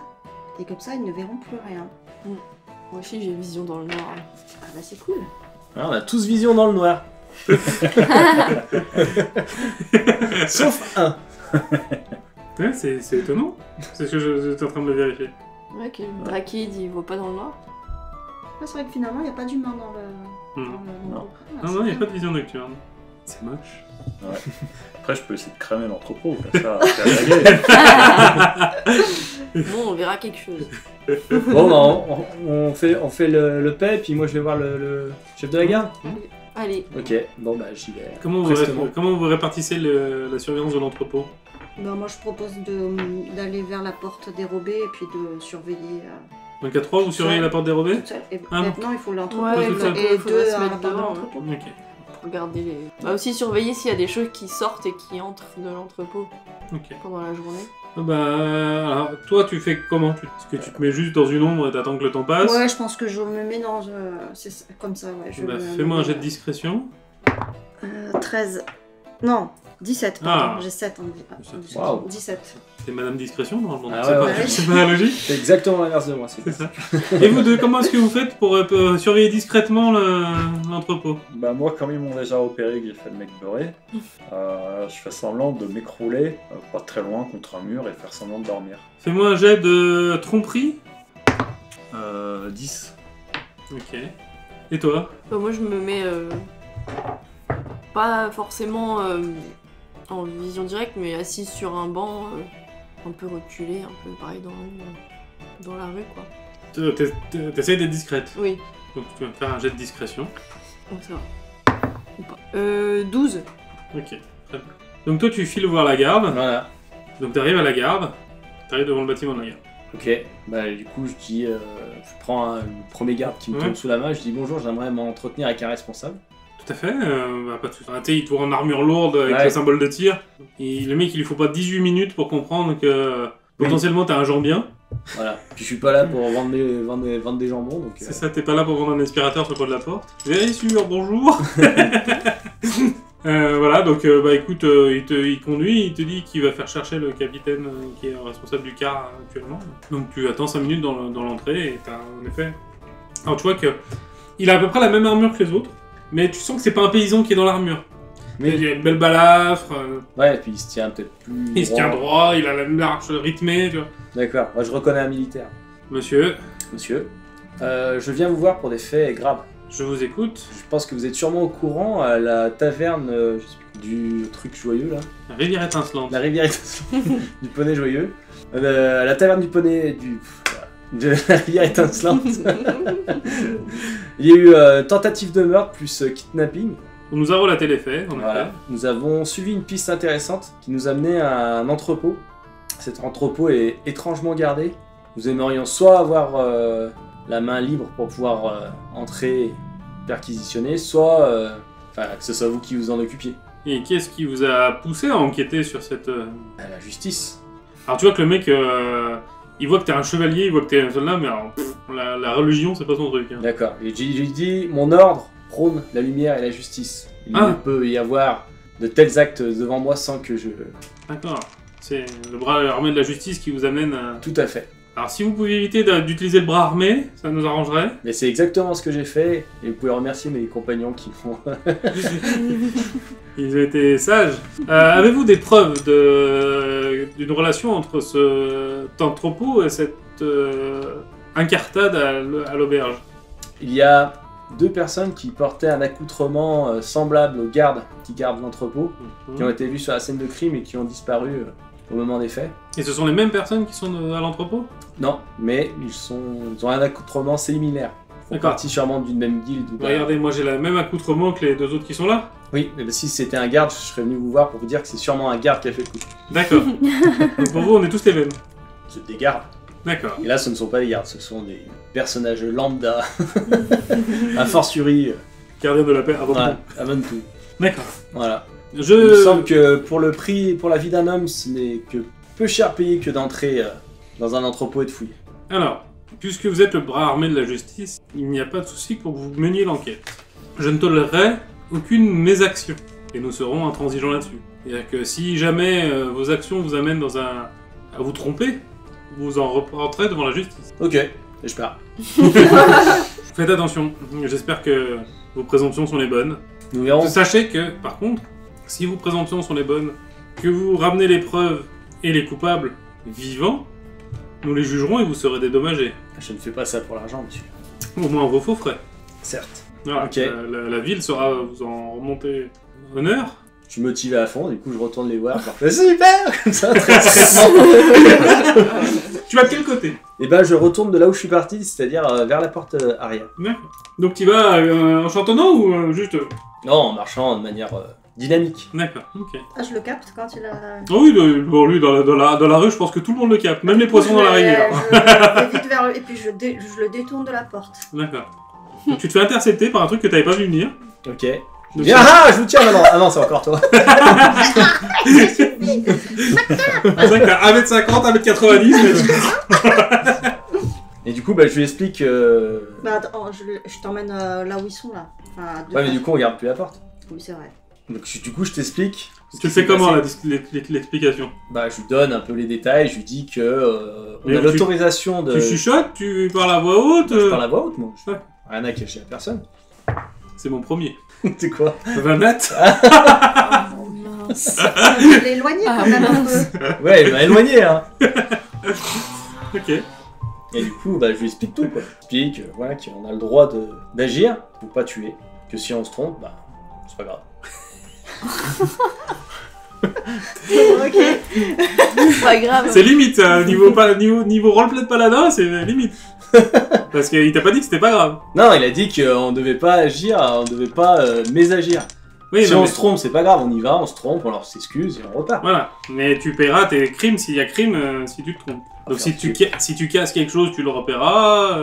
Et comme ça ils ne verront plus rien. Moi aussi, j'ai vision dans le noir. Ah bah c'est cool. Alors, on a tous vision dans le noir. Sauf un. Ouais, c'est étonnant. C'est ce que j'étais en train de le vérifier. Ouais, que le Drakid il vaut pas dans le noir. Ouais, c'est vrai que finalement, il n'y a pas d'humain dans le. Hmm. Non. Non, il n'y a pas de vision nocturne. C'est moche. Après, je peux essayer de cramer l'entrepôt, comme ça, c'est à la gueule. Bon, on verra quelque chose. Bon, bah, on fait le paix, puis moi je vais voir le chef de la garde. Allez. Ok, bon bah j'y vais. Comment vous répartissez la surveillance de l'entrepôt? Ben, moi, je propose d'aller vers la porte dérobée et puis de surveiller Donc à 3, vous surveillez la porte dérobée? toute seule. Et Ah, maintenant, il faut l'entrepôt Ouais, tout seul. et faudrait deux se à la mettre porte de devant, l'entrepôt. Ok. Regarder les. Bah aussi surveiller s'il y a des choses qui sortent et qui entrent de l'entrepôt Ok. pendant la journée. Alors, toi, tu fais comment? Est-ce que tu te mets juste dans une ombre et t'attends que le temps passe? Ouais, je pense que je me mets dans. C'est comme ça, ouais. Fais-moi un jet de discrétion. 13. Non, 17, pardon. J'ai 7 en discrétion. Waouh. 17. C'est Madame Discrétion, normalement. Ah c'est ouais, pas, ouais. c'est pas la logique? C'est exactement l'inverse de moi. C'est ça. Et vous deux, comment est-ce que vous faites pour surveiller discrètement l'entrepôt? Bah moi, comme ils m'ont déjà opéré que j'ai fait le mec beurré, je fais semblant de m'écrouler pas très loin contre un mur et faire semblant de dormir. Fais-moi un jet de tromperie. 10. Ok. Et toi? Bah, moi je me mets pas forcément en vision directe, mais assise sur un banc, un peu reculé, un peu pareil dans la rue quoi. T'essayes d'être discrète. Oui, Donc tu vas me faire un jet de discrétion. donc ça va. Ou pas. 12. Ok, très bien. Donc toi tu files voir la garde. Voilà. Donc t'arrives à la garde. T'arrives devant le bâtiment de la garde. Ok, bah du coup je dis, je prends le premier garde qui me Ouais. tombe sous la main, je dis bonjour, j'aimerais m'entretenir avec un responsable. Tout à fait, pas de soucis. Tu sais, il tourne en armure lourde avec Ouais. le symbole de tir. Et le mec, il lui faut pas 18 minutes pour comprendre que potentiellement t'as un jambien. Voilà. Puis je suis pas là pour vendre des jambons, donc. C'est ça, t'es pas là pour vendre un aspirateur sur le coin de la porte. Very sûr, bonjour. Voilà, donc bah écoute, il conduit, il te dit qu'il va faire chercher le capitaine qui est responsable du car actuellement. Donc tu attends 5 minutes dans l'entrée et t'as en effet... Alors tu vois que il a à peu près la même armure que les autres, mais tu sens que c'est pas un paysan qui est dans l'armure. Mais Il a une belle balafre, ouais, et puis il se tient peut-être plus. il se tient droit, il a la marche rythmée, tu vois. D'accord. Moi je reconnais un militaire. Monsieur, Monsieur, je viens vous voir pour des faits graves. je vous écoute. Je pense que vous êtes sûrement au courant à la taverne je sais plus, du truc joyeux là. Rivière étincelante. La rivière étincelante du poney joyeux. À la taverne du poney de la rivière étincelante. Il y a eu tentative de meurtre plus kidnapping. On nous a relaté les faits, en Voilà. effet. Nous avons suivi une piste intéressante qui nous amenait à un entrepôt. Cet entrepôt est étrangement gardé. Nous aimerions soit avoir la main libre pour pouvoir entrer et perquisitionner, soit que ce soit vous qui vous en occupiez. Et qu'est-ce qui vous a poussé à enquêter sur cette... À la justice. Alors tu vois que le mec, il voit que t'es un chevalier, il voit que t'es un soldat, mais alors, la religion, c'est pas son truc. Hein. D'accord. Et j'ai dit, mon ordre prône la lumière et la justice. Il Ah. ne peut y avoir de tels actes devant moi sans que je... D'accord. C'est le bras armé de la justice qui vous amène à... Tout à fait. Alors si vous pouviez éviter d'utiliser le bras armé, ça nous arrangerait. Mais c'est exactement ce que j'ai fait, et vous pouvez remercier mes compagnons qui m'ont... Ils ont été sages. Avez-vous des preuves d'une relation entre cet entrepôt et cette incartade à l'auberge? Il y a 2 personnes qui portaient un accoutrement semblable aux gardes qui gardent l'entrepôt, qui ont été vues sur la scène de crime et qui ont disparu au moment des faits. Et ce sont les mêmes personnes qui sont à l'entrepôt? Non, mais ils ont un accoutrement similaire. Ils font D'accord. partie sûrement d'une même guilde. Ou Regardez, moi j'ai le même accoutrement que les 2 autres qui sont là. Oui, mais si c'était un garde, je serais venu vous voir pour vous dire que c'est sûrement un garde qui a fait le coup. D'accord. Donc pour vous, on est tous les mêmes. C'est des gardes. D'accord. Et là, ce ne sont pas des gardes, ce sont des personnages lambda. A fortiori, Gardien de la paix avant ouais, tout. avant tout. D'accord. Voilà. Il me semble Je... que pour le prix, pour la vie d'un homme, ce n'est que peu cher payé que d'entrer dans un entrepôt et de fouiller. Alors, puisque vous êtes le bras armé de la justice, il n'y a pas de souci pour que vous meniez l'enquête. Je ne tolérerai aucune mésaction, et nous serons intransigeants là-dessus. C'est-à-dire que si jamais vos actions vous amènent à vous tromper, vous en reporterez devant la justice. Ok, et je pars. Faites attention, j'espère que vos présomptions sont les bonnes. Nous verrons. Sachez que, par contre, si vos présomptions sont les bonnes, que vous ramenez les preuves et les coupables vivants, nous les jugerons et vous serez dédommagés. Je ne fais pas ça pour l'argent, monsieur. Au moins vos faux frais. Certes. Voilà, Ok. la ville saura vous en remonter honneur. Je suis motivé à fond, du coup je retourne les voir. Je leur fais super comme ça, très discrètement. Tu vas de quel côté? Et ben je retourne de là où je suis parti, c'est-à-dire vers la porte arrière. D'accord. Donc tu vas en chantonnant ou juste... Non, en marchant de manière dynamique. D'accord, ok. Ah, je le capte quand il a... Oh oui, bon, lui, dans la rue, je pense que tout le monde le capte, même les poissons dans la rivière. Je vais vite vers le... Et puis je le détourne de la porte. D'accord. Donc tu te fais intercepter par un truc que t'avais pas vu venir. Ok. Donc, Viens, ah, je vous tiens maintenant. Ah non, c'est encore toi. c'est vrai que t'as 1m50, 1m90, mais... Et du coup, bah, je lui explique. Bah attends, je t'emmène là où ils sont là. Enfin, à deux Ouais, mais pas. du coup, on regarde plus la porte. Oui, c'est vrai. Donc, du coup, je t'explique. Tu fais comment l'explication? Bah, je lui donne un peu les détails. Je lui dis que on Mais a tu- l'autorisation de. Tu chuchotes, tu parles à voix haute. Je parle à voix haute, moi. Ouais. Rien à cacher à personne. C'est mon premier. C'est quoi? 20 mètres. Oh mince. Je l'ai éloigné Ah, quand même un mince. peu. Ouais, il m'a éloigné, hein. Ok. Et du coup, bah, je lui explique tout, quoi. Je lui explique voilà, qu'on a le droit d'agir pour pas tuer. Que si on se trompe, bah, c'est pas grave. Ok. C'est pas grave. C'est limite, niveau roleplay de paladin, c'est limite. Parce qu'il t'a pas dit que c'était pas grave. Non, il a dit qu'on devait pas agir, on devait pas mésagir. Oui, Si non, on mais- se trompe, c'est pas grave, on y va, on se trompe, on leur s'excuse et on repart. Voilà. Mais tu paieras tes crimes s'il y a crime si tu te trompes. Donc Enfin, si tu casses quelque chose, tu le repéreras.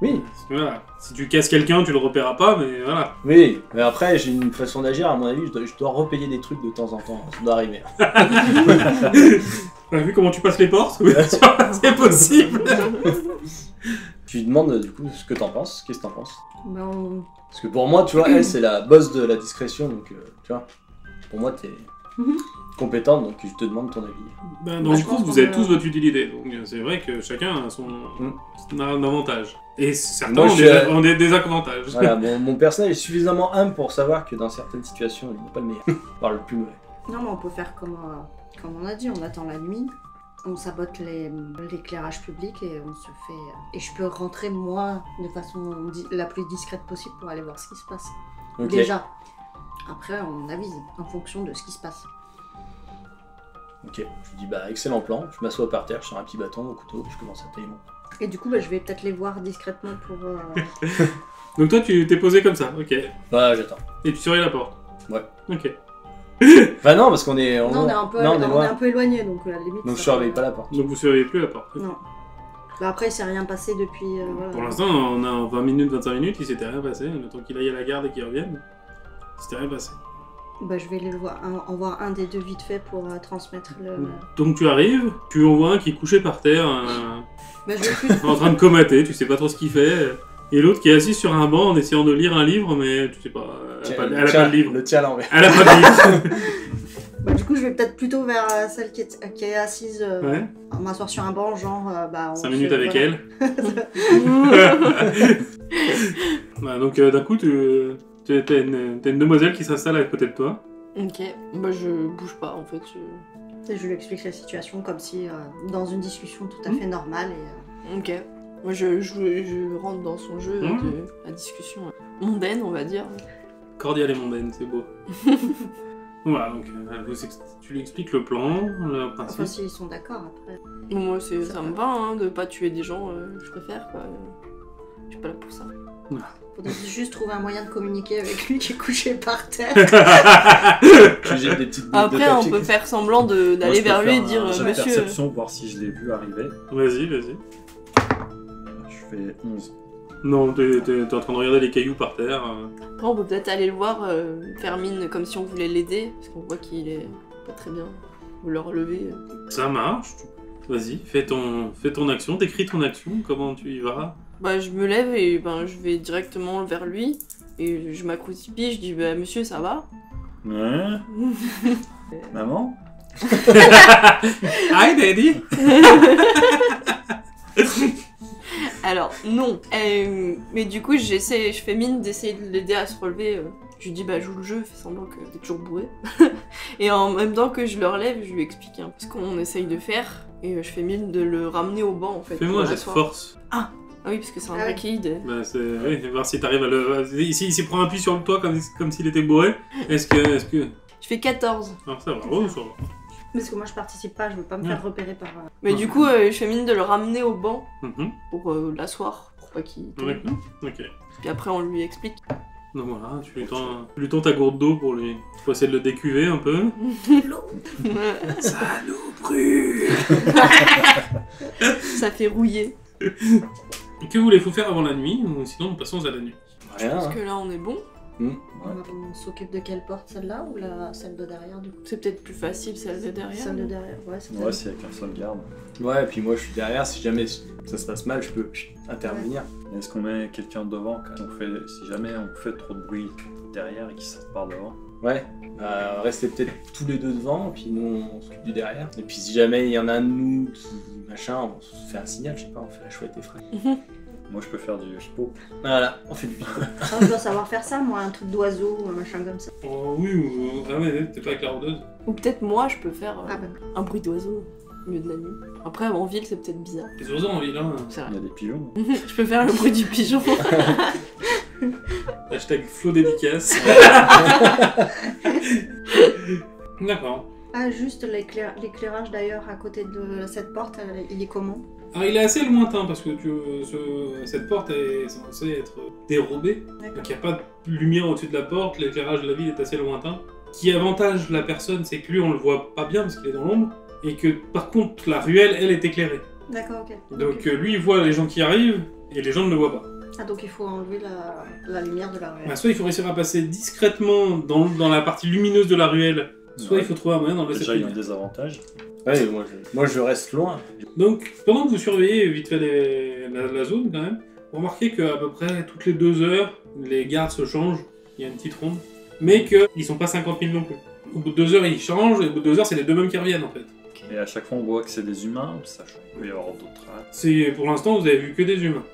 Oui, Voilà. Si tu casses quelqu'un, tu le repéreras pas, mais voilà. oui, mais après, j'ai une façon d'agir, à mon avis, je dois repayer des trucs de temps en temps, ça doit arriver. T'as vu comment tu passes les portes? C'est possible. Je lui demande du coup ce que t'en penses, qu'est-ce que t'en penses? Ben, on- Parce que pour moi, tu vois, elle, c'est la boss de la discrétion, donc tu vois, pour moi, t'es Mhm. compétente, donc je te demande ton avis. Ben, Moi, dans je le pense groupe, vous qu'on avez a- tous votre utilité, donc c'est vrai que chacun a son avantage. Et certains Moi, ont, je des, suis- ont des désavantages. Voilà, mon personnage est suffisamment humble pour savoir que dans certaines situations, il n'est pas le meilleur, voire le plus mauvais. Non, mais on peut faire comme on a dit, on attend la nuit, on sabote l'éclairage public et on se fait... Et je peux rentrer, moi, de façon la plus discrète possible pour aller voir ce qui se passe. Ok. Déjà. Après, on avise en fonction de ce qui se passe. Ok, je lui dis bah excellent plan, je m'assois par terre, je sors un petit bâton au couteau, je commence à tailler mon. Et du coup, bah, je vais peut-être les voir discrètement pour... Donc toi, tu t'es posé comme ça, ok. Bah j'attends. Et tu surveilles la porte. Ouais. Ok. Bah non, parce qu'on est. Non, on est un peu, non, on est on est loin. un peu éloigné, donc à la limite... Donc je ça surveille va. pas la porte. Donc vous surveillez plus la porte. Non. Bah, après, il s'est rien passé depuis... voilà. Pour l'instant, on a 20 minutes, 25 minutes, il s'était rien passé. Le temps qu'il aille à la garde et qu'il revienne, il s'était rien passé. Bah, je vais les voir, en voir un des deux vite fait pour transmettre le... Donc tu arrives, tu en vois un qui est couché par terre, Bah, je vais plus... en train de comater, tu sais pas trop ce qu'il fait. Et l'autre qui est assis sur un banc en essayant de lire un livre, mais tu sais pas, elle a pas de livre. Le tien à l'envers. Elle a pas de livre. Bah, du coup, je vais peut-être plutôt vers celle qui est assise, Ouais. m'asseoir sur un banc, genre... bah, on 5 se- minutes avec voilà. elle. Bah, donc d'un coup, t'as une demoiselle qui s'installe à côté de toi. Ok, bah je bouge pas en fait. Et je lui explique la situation comme si dans une discussion tout à fait normale. Et, Ok. Moi je rentre dans son jeu Mhm. de la discussion mondaine, on va dire. Cordiale et mondaine, c'est beau. Voilà, donc tu lui expliques le plan, le principe. enfin, s'ils sont d'accord après. Moi ça Ça me va hein, de pas tuer des gens, je préfère quoi. Je suis pas là pour ça. Faudrait juste trouver un moyen de communiquer avec lui qui est couché par terre. Je jette des petites boules de Après on papier. peut faire semblant d'aller vers lui et dire J'ai monsieur. perception, voir si je l'ai vu arriver. Vas-y. Je fais 11. Non, t'es en train de regarder les cailloux par terre. Après on peut peut-être aller le voir, faire mine comme si on voulait l'aider, parce qu'on voit qu'il est pas très bien. Ou le relever. Ça marche. Vas-y, fais ton action, décris ton action, comment tu y vas. Bah je me lève et ben je vais directement vers lui. Et je m'accroupis, je dis bah monsieur ça va. Ouais. Maman? Hi daddy. Alors non. Mais du coup je fais mine d'essayer de l'aider à se relever. Je lui dis bah joue le jeu, fais semblant que t'es toujours bourré. Et en même temps que je le relève, je lui explique un peu ce qu'on essaye de faire. Et je fais mine de le ramener au banc en fait. Fais-moi pour cette l'asseoir. force. Ah oui, parce que c'est un Ah oui. Drakeid. Bah, oui, voir si t'arrives à le. S'il prend appui sur toi comme s'il était bourré, est-ce que. Je fais 14. Non, ça va, oh, ça va. Parce que moi je participe pas, je veux pas me faire repérer par. Mais Ouais. du coup, je fais mine de le ramener au banc Mhm. pour l'asseoir, pour pas qu'il tombe. Ouais, ok. Puis après, on lui explique. Donc voilà, tu lui tends ta gourde d'eau pour essayer de le décuver un peu. Ça nous brûle. Ça fait rouiller. Que voulez-vous faire avant la nuit ou sinon nous passons à la nuit? Rien. Parce Hein. que là, on est bon. On s'occupe de quelle porte, celle-là ou celle de derrière du coup? C'est peut-être plus facile celle de derrière. Celle de derrière, ouais, c'est Ouais, s'il y a qu'un seul garde. Ouais, et puis moi je suis derrière, si jamais ça se passe mal, je peux intervenir. Est-ce qu'on met quelqu'un devant quand si jamais on fait trop de bruit derrière et qu'ils sortent par devant? Ouais, restez peut-être tous les deux devant, et puis nous on s'occupe du derrière. Et puis si jamais il y en a un de nous qui machin, on se fait un signal, je sais pas, on fait la chouette et frais. Moi je peux faire du hippo. Voilà, on fait du pico. Ah, je dois savoir faire ça, moi, un truc d'oiseau ou un machin comme ça. Oh oui, ou. Ah ouais, t'es pas avec la rôdeuse. Ou peut-être moi, je peux faire Ah bah. un bruit d'oiseau au milieu de la nuit. Après, en ville, c'est peut-être bizarre. Les oiseaux en ville, hein. C'est Il vrai. y a des pigeons. Je peux faire le bruit du pigeon. Hashtag Flo dédicace. D'accord. Ah, juste l'éclairage d'ailleurs à côté de cette porte, il est comment? Alors il est assez lointain parce que cette porte est censée être dérobée. D'accord. Donc il n'y a pas de lumière au-dessus de la porte, l'éclairage de la ville est assez lointain. Qui avantage la personne, c'est que lui on le voit pas bien parce qu'il est dans l'ombre. Et que par contre la ruelle, elle, est éclairée. D'accord, ok. Donc lui il voit les gens qui arrivent et les gens ne le voient pas. Ah, donc il faut enlever la lumière de la ruelle. Bah, soit il faut réussir à passer discrètement dans la partie lumineuse de la ruelle, soit Ouais. il faut trouver un moyen d'enlever cette Déjà, il y a un lumière. désavantage. Ouais, moi je reste loin. Donc, pendant que vous surveillez vite fait la zone, quand même, vous remarquez qu'à peu près toutes les 2 heures, les gardes se changent, il y a une petite ronde, mais qu'ils sont pas 50 000 non plus. Au bout de 2 heures, ils changent, et au bout de 2 heures, c'est les deux mêmes qui reviennent, en fait. Et à chaque fois, on voit que c'est des humains, sachant qu'il peut y avoir d'autres races. C'est, pour l'instant, vous avez vu que des humains.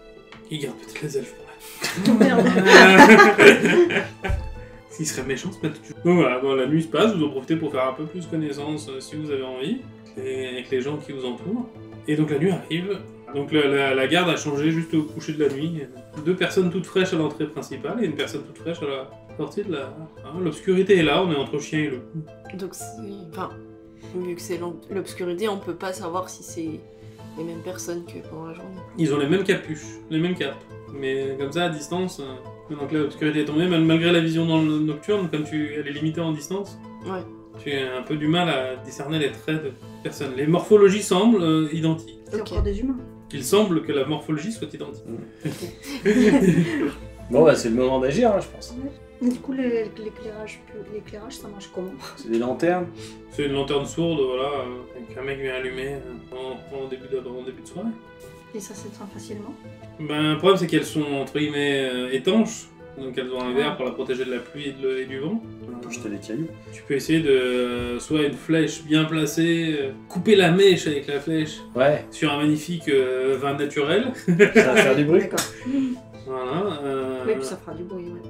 Ils gardent peut-être les elfes pour Merde. la S'ils seraient méchants, se mettent dessus. Donc voilà, bon, la nuit se passe, vous en profitez pour faire un peu plus connaissance si vous avez envie, avec les gens qui vous entourent. Et donc la nuit arrive. Donc la garde a changé juste au coucher de la nuit. 2 personnes toutes fraîches à l'entrée principale et une personne toute fraîche à la sortie de la... Hein, l'obscurité est là, on est entre chien et loup. Donc, enfin, vu que c'est l'obscurité, on peut pas savoir si c'est les mêmes personnes que pendant la journée. Ils ont les mêmes capuches, les mêmes capes. Mais comme ça, à distance, maintenant que l'obscurité est tombée, malgré la vision dans le nocturne, comme elle est limitée en distance, Ouais. tu as un peu du mal à discerner les traits de personnes. Les morphologies semblent identiques. C'est Ok. encore des humains. Il semble que la morphologie soit identique. Bon bah c'est le moment d'agir, hein, je pense. Et du coup, l'éclairage, ça marche comment? C'est des lanternes. C'est une lanterne sourde, voilà, avec un mec vient allumer en début de soirée. Et ça s'éteint facilement? Ben, le problème, c'est qu'elles sont, entre guillemets, étanches. Donc elles ont un verre pour la protéger de la pluie et du vent. On peut jeter des cailloux. Tu peux essayer de, soit une flèche bien placée, couper la mèche avec la flèche Ouais, sur un magnifique vin naturel. ça va faire du bruit. D'accord. Voilà. Oui, puis ça fera du bruit, ouais.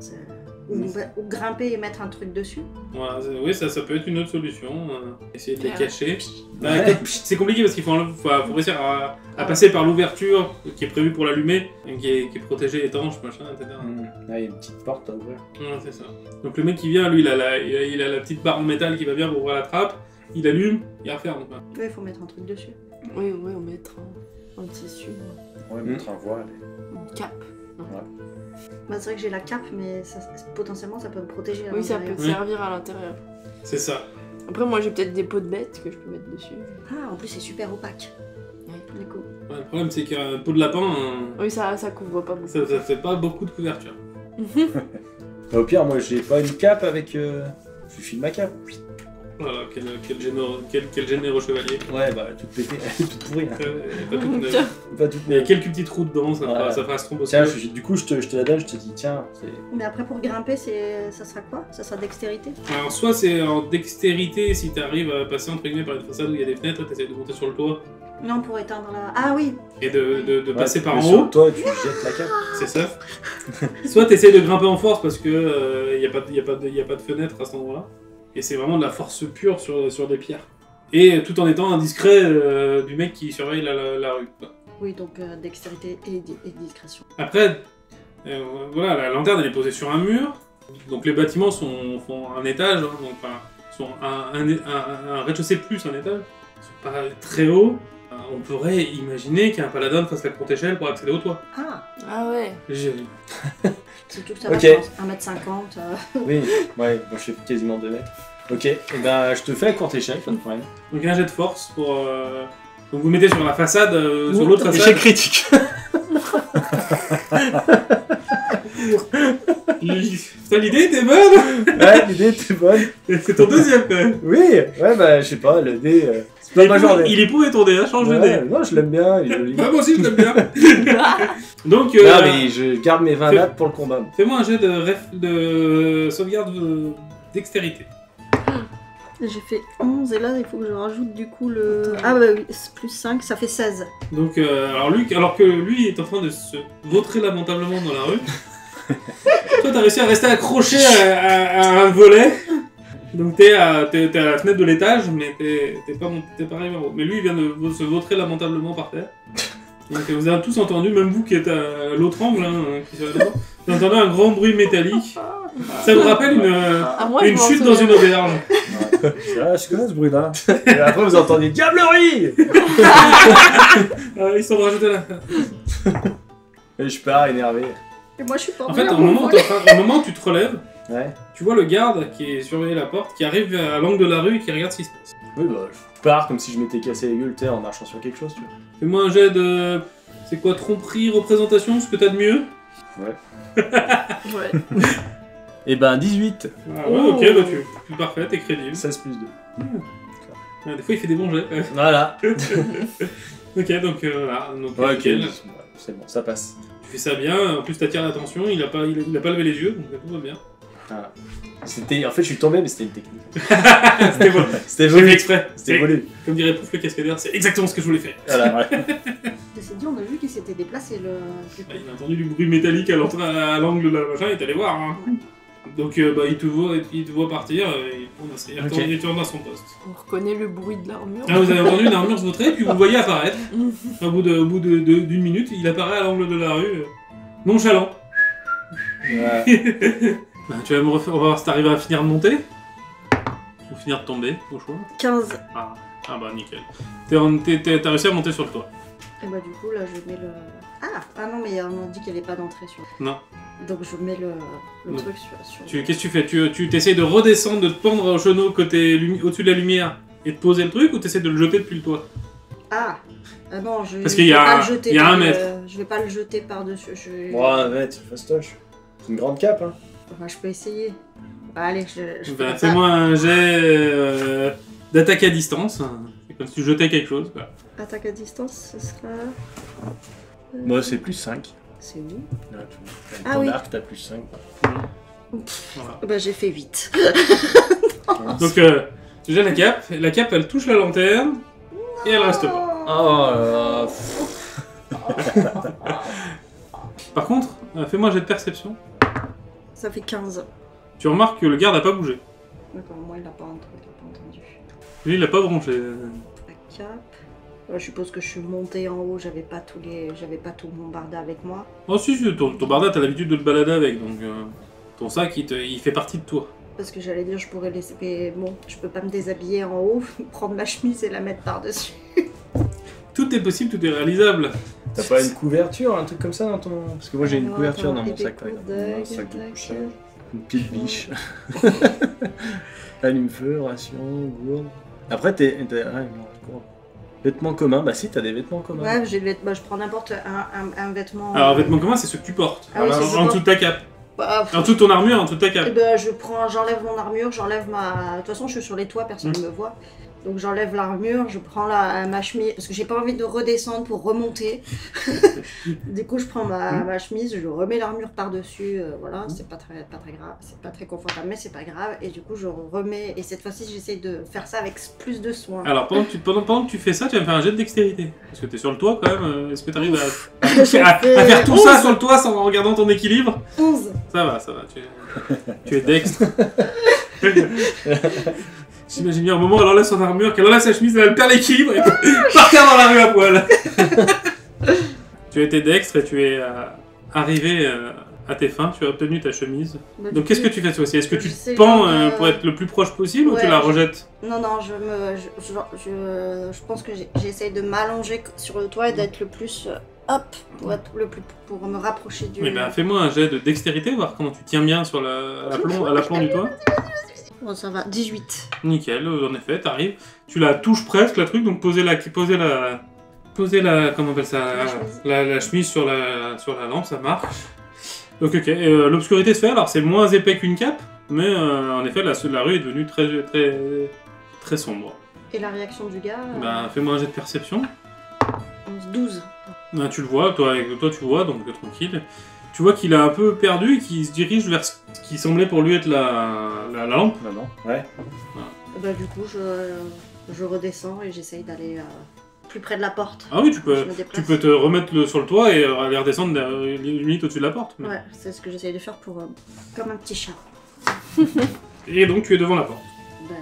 Ou grimper et mettre un truc dessus. Voilà, oui, ça peut être une autre solution. Essayer de les Faire cacher. Ouais. C'est compliqué parce qu'il faut réussir à passer par l'ouverture qui est prévue pour l'allumer, qui est protégée, étanche, machin, etc. Là, il y a une petite porte à ouvrir. Ouais, c'est ça. Donc le mec qui vient, lui, il a la petite barre en métal qui va bien pour ouvrir la trappe, il allume, il referme. Quoi. Oui, il faut mettre un truc dessus. Oui, on mettre un tissu, Ouais, mettre un voile. une cape. Bah, c'est vrai que j'ai la cape, mais potentiellement ça peut me protéger. à Oui, ça peut l'intérieur. te Oui. servir à l'intérieur. C'est ça. Après, moi, j'ai peut-être des peaux de bêtes que je peux mettre dessus. Ah, en plus, c'est super opaque. Ouais. Du coup. Ouais, le problème, c'est qu'un pot de lapin, Oui, ça couvre pas beaucoup. ça fait pas beaucoup de couverture. Bah, au pire, moi j'ai pas une cape avec. Je file ma cape. Voilà, quel généreux chevalier. Ouais, bah, toute pétée, toute pourrie. Hein. Pas toute neuve. Pas toute Il y a neuve. quelques petits trous dedans, ça Ouais. fera ce thrombose. Tiens, du coup, je te la donne, je te dis, tiens, c'est... Mais après, pour grimper, ça sera quoi? Ça sera dextérité? Alors, soit c'est en dextérité si t'arrives à passer entre guillemets par une façade où il y a des fenêtres, t'essayes de monter sur le toit Non, pour éteindre la... Ah oui! et de passer par en sur haut, toi, tu jettes la cape. c'est ça. Soit t'essayes de grimper en force parce que y a pas de fenêtre à cet endroit-là. Et c'est vraiment de la force pure sur des pierres. Et tout en étant indiscret du mec qui surveille la rue. Oui, donc dextérité et discrétion. Après, voilà, la lanterne elle est posée sur un mur. Donc les bâtiments font un étage, hein, donc sont un rez-de-chaussée plus un étage. Ils sont pas très hauts. On pourrait imaginer qu'un paladin fasse la courte échelle pour accéder au toit. Ah! Ah ouais. Surtout que ça va, Ok. je pense, 1m50. Oui, ouais, moi je fais quasiment 2 mètres. Ok, et ben je te fais la courte échelle, pas de problème. Donc un jet de force pour... Donc vous mettez sur la façade, sur l'autre façade. Échec critique. Putain, l'idée était bonne. Ouais, l'idée était bonne. C'est ton deuxième quand même. Oui, ouais, bah je sais pas, le dé, c'est pas ma journée. Il est pourri ton dé, hein, change de Ouais, dé. non, je l'aime bien, il est joli. Ah, moi aussi je l'aime bien. Donc Non, mais je garde mes 20 nattes pour le combat. fais-moi un jet de sauvegarde dextérité. J'ai fait 11 et là, il faut que je rajoute du coup le... Ah bah oui, c'est plus 5, ça fait 16. Donc alors que lui est en train de se vautrer lamentablement dans la rue, toi t'as réussi à rester accroché à un volet. Donc t'es à la fenêtre de l'étage, mais t'es pas arrivé en haut. Mais lui il vient de se vautrer lamentablement par terre. Donc vous avez tous entendu, même vous qui êtes à l'autre angle, hein, qui sont là-dedans, vous entendez un grand bruit métallique. Ça vous rappelle Ah, moi, je une m'en chute dans souviens. une auberge. Je connais ce bruit-là. Et après, vous entendez Diablerie. Ils sont rajoutés là. Et je pars énervé. Et moi, je suis pas En fait, au moment où tu te relèves, Ouais. tu vois le garde qui est surveillé la porte, qui arrive à l'angle de la rue et qui regarde ce qui se passe. Oui, bah, je pars comme si je m'étais cassé les gueules, en marchant sur quelque chose, tu vois. Fais-moi un jet de... C'est quoi, tromperie, représentation, ce que t'as de mieux? Ouais. Et ben, 18. Ah ouais, ok, bah tu parfait, t'es crédible. 16 plus 2. Ouais, des fois, il fait des bons jets. Voilà. Ok, donc voilà. Donc, Ouais, ok. nickel. C'est bon, ça passe. Tu fais ça bien, en plus t'attires l'attention, il a pas levé les yeux, donc tout va bien. Voilà. C'était... En fait, je suis tombé, mais c'était une technique. C'était bon. C'était J'ai fait volé. exprès. C'était volé. Comme dirait Pouf le cascadeur, c'est exactement ce que je voulais faire. Voilà, ouais. C'est dit, on a vu qu'il s'était déplacé le... Ah, il a entendu du bruit métallique à l'angle de la machin, il est allé voir. Hein. Donc bah, il te voit partir, il retourne à son poste. On reconnaît le bruit de l'armure. Ah, vous avez entendu une armure se vautrer, puis vous le voyez apparaître. Au bout d'une minute, il apparaît à l'angle de la rue, nonchalant. Ouais. Bah, tu vas me refaire, on va voir si t'arrives à finir de monter. Ou finir de tomber, au choix. 15. Ah bah nickel. T'as réussi à monter sur le toit. Et bah du coup, là, je mets le... Ah non, mais on a dit qu'il n'y avait pas d'entrée sur... Non. Donc je mets le Non. truc sur... Qu'est-ce que tu fais? Tu t'essayes de redescendre, de te pendre au genou au-dessus de la lumière et de poser le truc, ou t'essayes de le jeter depuis le toit? Ah non, je Parce qu'il y je vais a pas un- le jeter il y a par un le- mètre. Je vais pas le jeter par-dessus. Ouais, ouais, c'est fastoche. C'est une grande cape, hein. Enfin, je peux essayer. Bah, allez, je Bah, fais ça. fais-moi un jet d'attaque à distance. C'est comme si tu jetais quelque chose. Quoi. Attaque à distance, ce sera... Moi, c'est plus 5. C'est où? Là, Ah ton oui. arc, t'as plus 5. Voilà. Bah j'ai fait 8. Donc, déjà la cape, elle touche la lanterne et elle reste pas. Oh là là. Par contre, fais-moi un jet de perception. Ça fait 15. Tu remarques que le garde n'a pas bougé. D'accord, moi il a pas entendu. Lui, il a pas bronché. La cape... Je suppose que je suis montée en haut, j'avais pas tout mon barda avec moi. Oh si, ton barda, t'as l'habitude de le balader avec, donc ton sac, il fait partie de toi. Parce que j'allais dire, je pourrais laisser... Mais bon, je peux pas me déshabiller en haut, prendre ma chemise et la mettre par-dessus. Tout est possible, tout est réalisable. T'as pas une couverture, un truc comme ça dans ton... Parce que moi j'ai une Alors, couverture attends, dans mon épée sac par exemple. courte, Un sac de tac, couchage. tac. Une petite biche. Allume-feu, ration, gourde. Après t'es... Ouais, non, quoi. Vêtements communs, bah si, t'as des vêtements communs. Ouais, j'ai le vêtement, je prends n'importe un vêtement... Alors, vêtement commun, c'est ce que tu portes. Ah oui, c'est ce que je en dessous de ta cape. Bah, En toute ton armure, en toute ta eh cape. ben, j'enlève mon armure, j'enlève ma... De toute façon, je suis sur les toits, personne ne me voit. Donc j'enlève l'armure, je prends ma chemise, parce que j'ai pas envie de redescendre pour remonter. Du coup, je prends ma chemise, je remets l'armure par-dessus, voilà, c'est pas très grave, c'est pas très confortable, mais c'est pas grave. Et du coup, je remets, et cette fois-ci, j'essaie de faire ça avec plus de soin. Alors, pendant que tu fais ça, tu vas me faire un jet de dextérité. Parce que t'es sur le toit, quand même. Est-ce que t'arrives à faire tout ça sur le toit sans en regardant ton équilibre? 11. Ça va. Tu es dextre. J'imagine bien un moment, elle enlève son armure, qu'elle enlève sa chemise, elle perd l'équilibre et par terre dans la rue à poil. Tu as été dextre et tu es arrivé à tes fins, tu as obtenu ta chemise. Bah, Donc qu'est-ce que tu fais toi aussi? Est-ce que tu j'essaie te pends de- pour être le plus proche possible ou Ouais, tu la rejettes? Non, je pense que j'essaie de m'allonger sur le toit et d'être le plus... hop, pour me rapprocher du... Oui, ben fais-moi un jet de dextérité, voir comment tu tiens bien sur l'aplomb du toit. Bon, ça va, 18. Nickel, en effet, t'arrives, tu la touches presque, la truc, donc posez la comment on appelle ça, la chemise sur la lampe, ça marche. Donc ok, l'obscurité se fait, alors c'est moins épais qu'une cape, mais en effet, la rue est devenue très sombre. Et la réaction du gars... Ben, fais-moi un jet de perception. 12. Ben, tu le vois, toi tu vois, donc tranquille. Tu vois qu'il a un peu perdu et qu'il se dirige vers ce qui semblait pour lui être la lampe. Là-dedans. Ouais. Bah, du coup, je redescends et j'essaye d'aller plus près de la porte. Ah oui, tu Je me peux déplace. te remettre sur le toit et aller redescendre limite au-dessus de la porte. Mais- Ouais, c'est ce que j'essaye de faire pour... comme un petit chat. Et donc tu es devant la porte. Bah,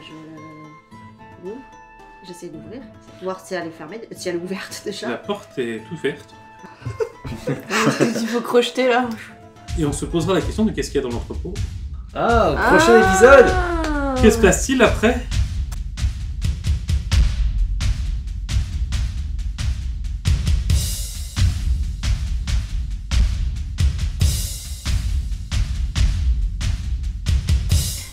ouvre. J'essaye d'ouvrir. Voir si elle est fermée, si elle est ouverte déjà. La porte est ouverte. Il faut crocheter là. Et on se posera la question de qu'est-ce qu'il y a dans l'entrepôt. Ah, au prochain épisode. Que se passe-t-il après?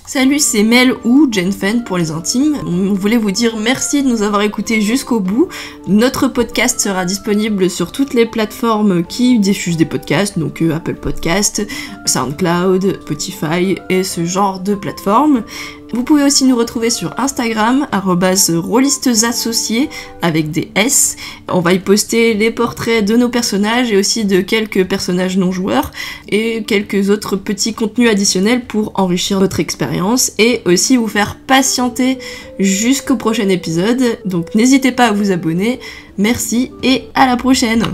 Salut, c'est Mel ou Jenfen pour les intimes. On voulait vous dire merci de nous avoir écoutés jusqu'au bout. Notre podcast sera disponible sur toutes les plateformes qui diffusent des podcasts, donc Apple Podcast, SoundCloud, Spotify et ce genre de plateformes. Vous pouvez aussi nous retrouver sur Instagram, @rollistesassociés avec des S. On va y poster les portraits de nos personnages et aussi de quelques personnages non joueurs et quelques autres petits contenus additionnels pour enrichir votre expérience et aussi vous faire patienter jusqu'au prochain épisode. Donc n'hésitez pas à vous abonner. Merci et à la prochaine!